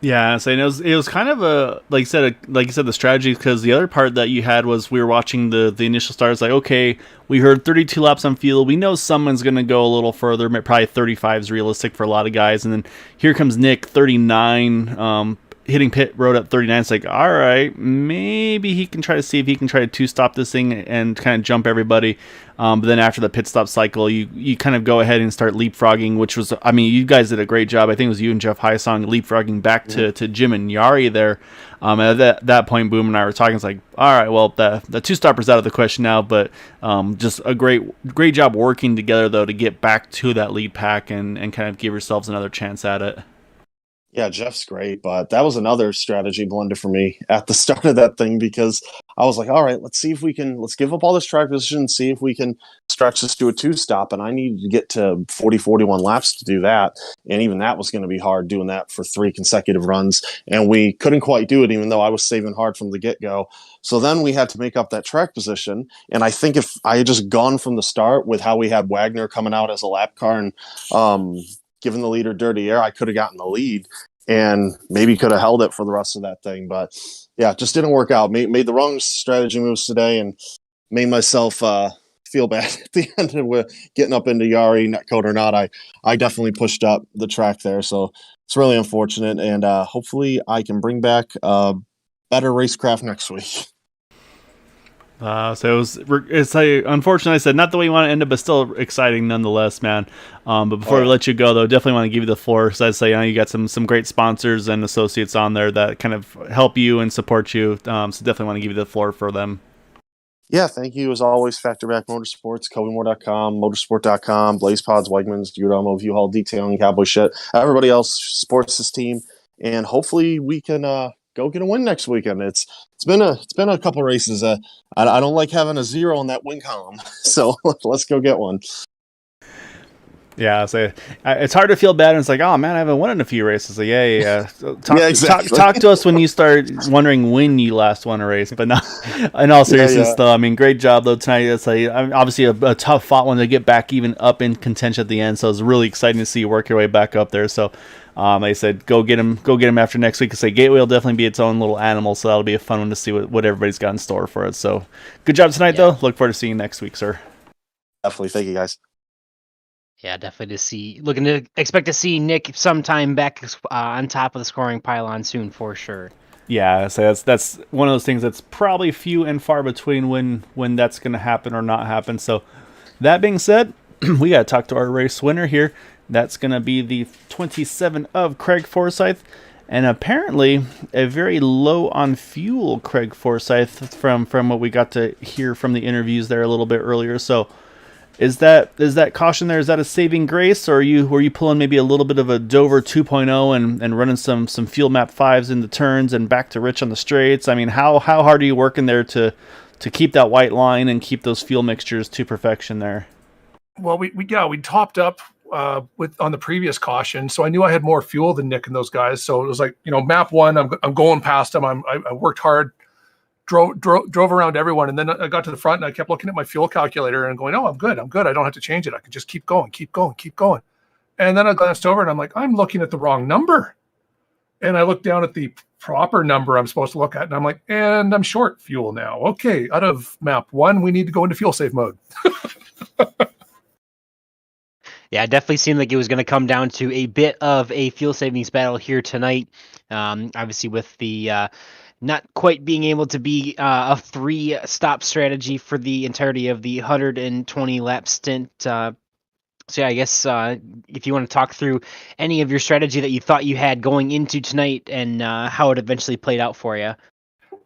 Yeah, so it was kind of a like you said the strategy, because the other part that you had was we were watching the initial starts, like, okay, we heard 32 laps on field, we know someone's going to go a little further, probably 35 is realistic for a lot of guys, and then here comes Nick 39 hitting pit road at 39. It's like, all right, maybe he can try to see if he can try to two-stop this thing and kind of jump everybody. But then after the pit stop cycle, you kind of go ahead and start leapfrogging, which was, I mean, you guys did a great job. I think it was you and Jeff Hysong leapfrogging back to Jim and Yari there. At that point, Boom and I were talking. It's like, all right, well, the two-stopper's out of the question now, but just a great job working together, though, to get back to that lead pack and kind of give yourselves another chance at it. Yeah, Jeff's great, but that was another strategy blunder for me at the start of that thing, because I was like, all right, let's give up all this track position and see if we can stretch this to a 2-stop. And I needed to get to 41 laps to do that. And even that was going to be hard, doing that for 3 consecutive runs. And we couldn't quite do it, even though I was saving hard from the get-go. So then we had to make up that track position. And I think if I had just gone from the start with how we had Wagner coming out as a lap car and giving the leader dirty air, I could have gotten the lead and maybe could have held it for the rest of that thing. But yeah, it just didn't work out. Made the wrong strategy moves today and made myself feel bad at the end of getting up into Yari, netcode or not. I definitely pushed up the track there. So it's really unfortunate. And hopefully I can bring back better racecraft next week. So it's like, unfortunately, I said not the way you want to end it, but still exciting nonetheless, man. But before we let you go, though, definitely want to give you the floor. So I'd say, you got some great sponsors and associates on there that kind of help you and support you. So definitely want to give you the floor for them. Yeah, thank you. As always, Factorback Motorsports, CobyMoore.com, Motorsport.com, Blaze Pods, Wegmans, Duomo, View Hall Detailing, Cowboy Shit. Everybody else supports this team. And hopefully we can go get a win next weekend. It's been a couple races. I don't like having a 0 on that win column, so let's go get one. Yeah, so it's hard to feel bad, and it's like, oh man, I haven't won in a few races. So yeah. So Exactly. talk to us when you start wondering when you last won a race. But no, in all seriousness, though, I mean, great job though tonight. It's like, I mean, obviously a tough fought one to get back even up in contention at the end. So it's really exciting to see you work your way back up there. So, like I said, go get him after next week. Because Gateway will definitely be its own little animal. So that'll be a fun one to see what everybody's got in store for it. So good job tonight, though. Look forward to seeing you next week, sir. Definitely, thank you guys. Yeah, definitely expect to see Nick sometime back on top of the scoring pylon soon for sure. Yeah, so that's one of those things that's probably few and far between when that's going to happen or not happen. So that being said, we got to talk to our race winner here. That's going to be the 27 of Craig Forsyth, and apparently a very low on fuel Craig Forsyth from what we got to hear from the interviews there a little bit earlier. So Is that caution there? Is that a saving grace, or were you pulling maybe a little bit of a Dover 2.0 and running some field map 5s in the turns and back to rich on the straights? I mean, how hard are you working there to keep that white line and keep those fuel mixtures to perfection there? Well, we topped up on the previous caution, so I knew I had more fuel than Nick and those guys. So it was like, map 1, I'm going past them. I worked hard. Drove around everyone, and then I got to the front and I kept looking at my fuel calculator and going, oh, I'm good. I don't have to change it. I can just keep going. And then I glanced over and I'm like, I'm looking at the wrong number. And I looked down at the proper number I'm supposed to look at, and I'm like, and I'm short fuel now. Okay, out of map 1, we need to go into fuel save mode. Yeah, it definitely seemed like it was going to come down to a bit of a fuel savings battle here tonight. Obviously with the not quite being able to be a 3-stop strategy for the entirety of the 120 lap stint. So yeah, I guess if you want to talk through any of your strategy that you thought you had going into tonight and how it eventually played out for you.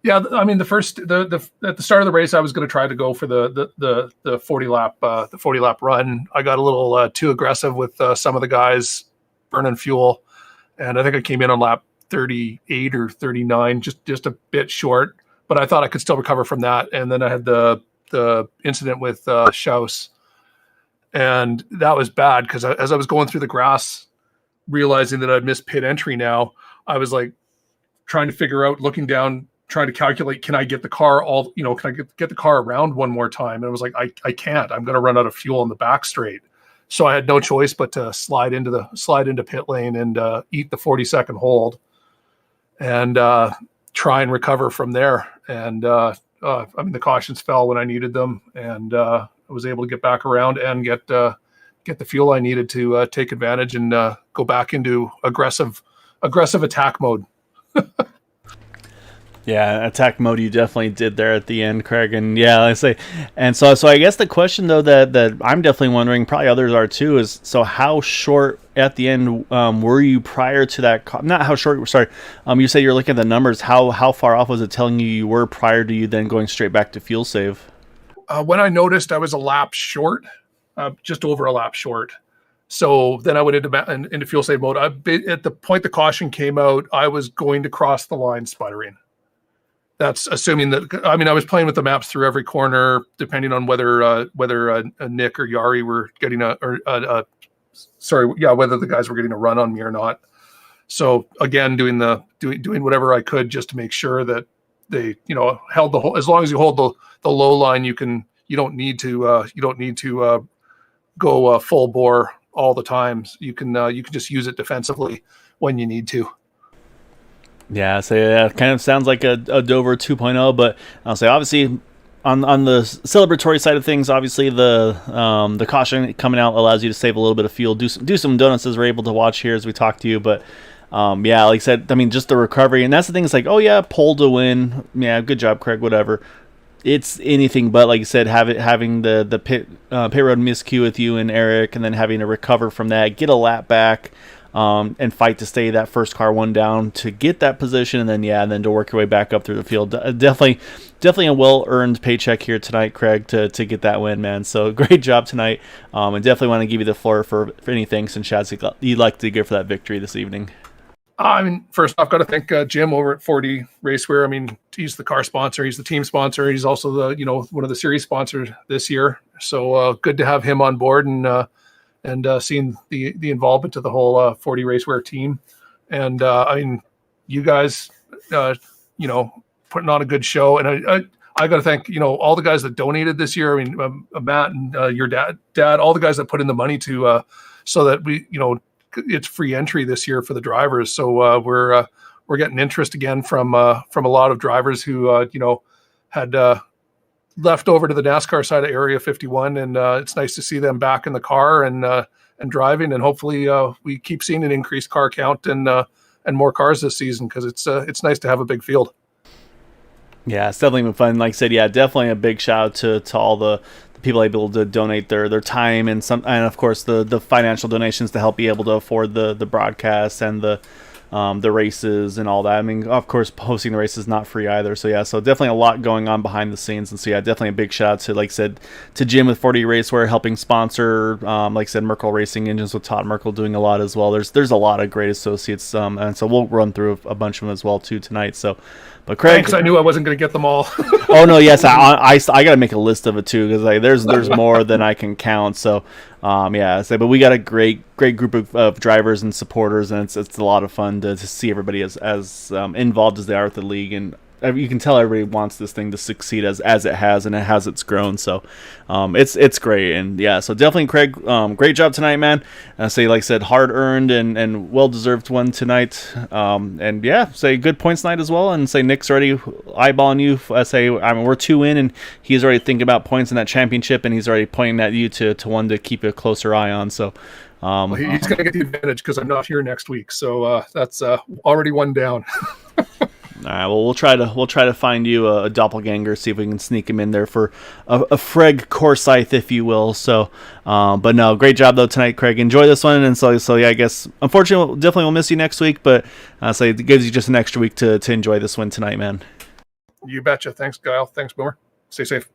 Yeah, I mean, at the start of the race, I was going to try to go for the 40 lap run. I got a little too aggressive with some of the guys burning fuel, and I think I came in on lap 38 or 39, just a bit short, but I thought I could still recover from that. And then I had the incident with Schaus, and that was bad because as I was going through the grass, realizing that I'd missed pit entry now, I was like trying to figure out, looking down, trying to calculate, can I get the car can I get the car around one more time? And I was like, I can't. I'm going to run out of fuel in the back straight. So I had no choice but to slide into pit lane and eat the 40-second hold and try and recover from there. And I mean, the cautions fell when I needed them, and I was able to get back around and get the fuel I needed to take advantage and go back into aggressive attack mode. Yeah, attack mode you definitely did there at the end, Craig. And yeah, I say, and so I guess the question though that I'm definitely wondering, probably others are too, is so how short at the end were you prior to that? Not how short. Sorry, you say you're looking at the numbers. How far off was it telling you were prior to you then going straight back to fuel save? When I noticed I was a lap short, just over a lap short. So then I went into fuel save mode. At the point the caution came out, I was going to cross the line sputtering. That's assuming that, I mean, I was playing with the maps through every corner, depending on whether Nick or Yari were getting whether the guys were getting a run on me or not. So again, doing whatever I could just to make sure that they, held the whole. As long as you hold the low line, you don't need to go full bore all the times. You can just use it defensively when you need to. Yeah, so yeah, it kind of sounds like a Dover 2.0, but I'll say obviously on the celebratory side of things, obviously the caution coming out allows you to save a little bit of fuel, do some donuts as we're able to watch here as we talk to you, but yeah, like I said, I mean, just the recovery, and that's the thing. It's like, oh yeah, pole to win, yeah, good job, Craig, whatever. It's anything but, like you said, having the pit road miscue with you and Eric, and then having to recover from that, get a lap back. And fight to stay that first car one down to get that position, and then to work your way back up through the field. Definitely a well-earned paycheck here tonight, Craig, to get that win, man. So great job tonight, and definitely want to give you the floor for any thanks and shouts you'd like to give for that victory this evening. I mean, first off, got to thank Jim over at 4D Racewear. I mean, he's the car sponsor, he's the team sponsor, he's also the one of the series sponsors this year. So good to have him on board and seeing the involvement of the whole 4D Racewear team. And I mean, you guys, putting on a good show. And I got to thank all the guys that donated this year. I mean, Matt and your dad, all the guys that put in the money to so that we it's free entry this year for the drivers. So we're getting interest again from a lot of drivers who had left over to the NASCAR side of Area 51, and it's nice to see them back in the car and driving. And hopefully we keep seeing an increased car count and more cars this season, because it's nice to have a big field. Yeah, it's definitely been fun. Like I said, yeah, definitely a big shout out to all the people able to donate their time and of course the financial donations to help be able to afford the broadcasts and the races and all that. I mean, of course, hosting the race is not free either. So yeah, so definitely a lot going on behind the scenes. And so yeah, definitely a big shout out to, like I said, to Jim with 4D Racewear helping sponsor, like I said, Merkel Racing Engines with Todd Merkel doing a lot as well. There's a lot of great associates, and so we'll run through a bunch of them as well too tonight. So, but Craig, thanks. I knew I wasn't going to get them all. Oh no, yes, I got to make a list of it too, because like there's more than I can count. So but we got a great group of drivers and supporters, and it's a lot of fun to see everybody as involved as they are with the league, and you can tell everybody wants this thing to succeed as it has, and it's grown. So it's great. And yeah, so definitely Craig, great job tonight, man. Say, like I said, hard earned and well deserved one tonight. And yeah, say good points night as well. And say Nick's already eyeballing you. We're 2 in, and he's already thinking about points in that championship, and he's already pointing at you to one to keep a closer eye on. So well, he's going to get the advantage because I'm not here next week. So that's already one down. All right, well, we'll try to find you a doppelganger, see if we can sneak him in there for a Freg Corsyth, if you will. So, but no, great job though tonight, Craig. Enjoy this one, and so yeah, I guess unfortunately, definitely we'll miss you next week, but so it gives you just an extra week to enjoy this one tonight, man. You betcha. Thanks, Kyle. Thanks, Boomer. Stay safe.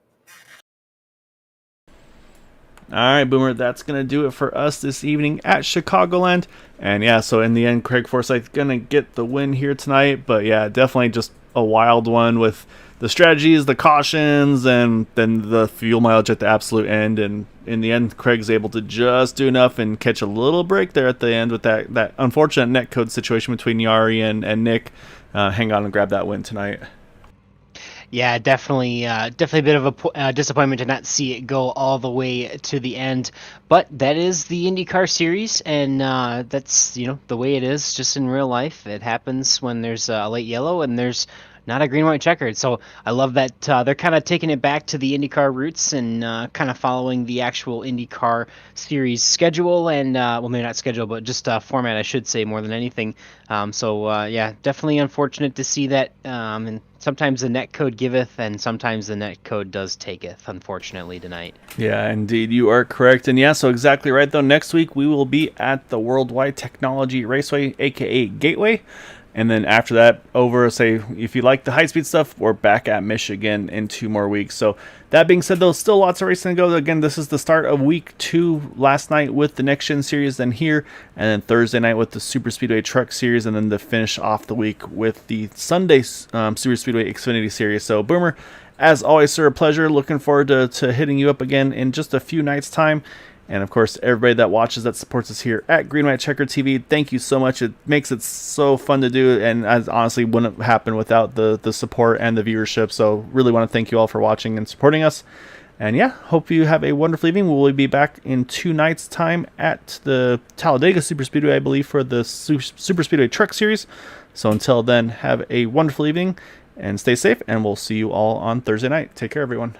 All right, Boomer, that's going to do it for us this evening at Chicagoland. And yeah, so in the end, Craig Forsyth going to get the win here tonight. But yeah, definitely just a wild one with the strategies, the cautions, and then the fuel mileage at the absolute end. And in the end, Craig's able to just do enough and catch a little break there at the end with that unfortunate netcode situation between Yari and Nick. Hang on and grab that win tonight. Yeah, definitely a bit of a disappointment to not see it go all the way to the end. But that is the IndyCar series, and that's the way it is. Just in real life, it happens when there's a late yellow and there's not a green-white checkered. So I love that they're kind of taking it back to the IndyCar roots and kind of following the actual IndyCar series schedule and, well, maybe not schedule, but just format, I should say, more than anything. Yeah, definitely unfortunate to see that. And sometimes the net code giveth, and sometimes the net code does taketh, unfortunately, tonight. Yeah, indeed, you are correct. And yeah, so exactly right, though. Next week, we will be at the Worldwide Technology Raceway, a.k.a. Gateway. And then after that, if you like the high-speed stuff, we're back at Michigan in 2 more weeks. So that being said, though, still lots of racing to go. Again, this is the start of week 2 last night with the Next Gen Series, then here, and then Thursday night with the Super Speedway Truck Series, and then to finish off the week with the Sunday Super Speedway Xfinity Series. So, Boomer, as always, sir, a pleasure. Looking forward to hitting you up again in just a few nights' time. And, of course, everybody that watches, that supports us here at Green White Checker TV, thank you so much. It makes it so fun to do, and honestly wouldn't happen without the support and the viewership. So really want to thank you all for watching and supporting us. And, yeah, hope you have a wonderful evening. We'll be back in 2 nights' time at the Talladega Super Speedway, I believe, for the Super Speedway Truck Series. So until then, have a wonderful evening, and stay safe, and we'll see you all on Thursday night. Take care, everyone.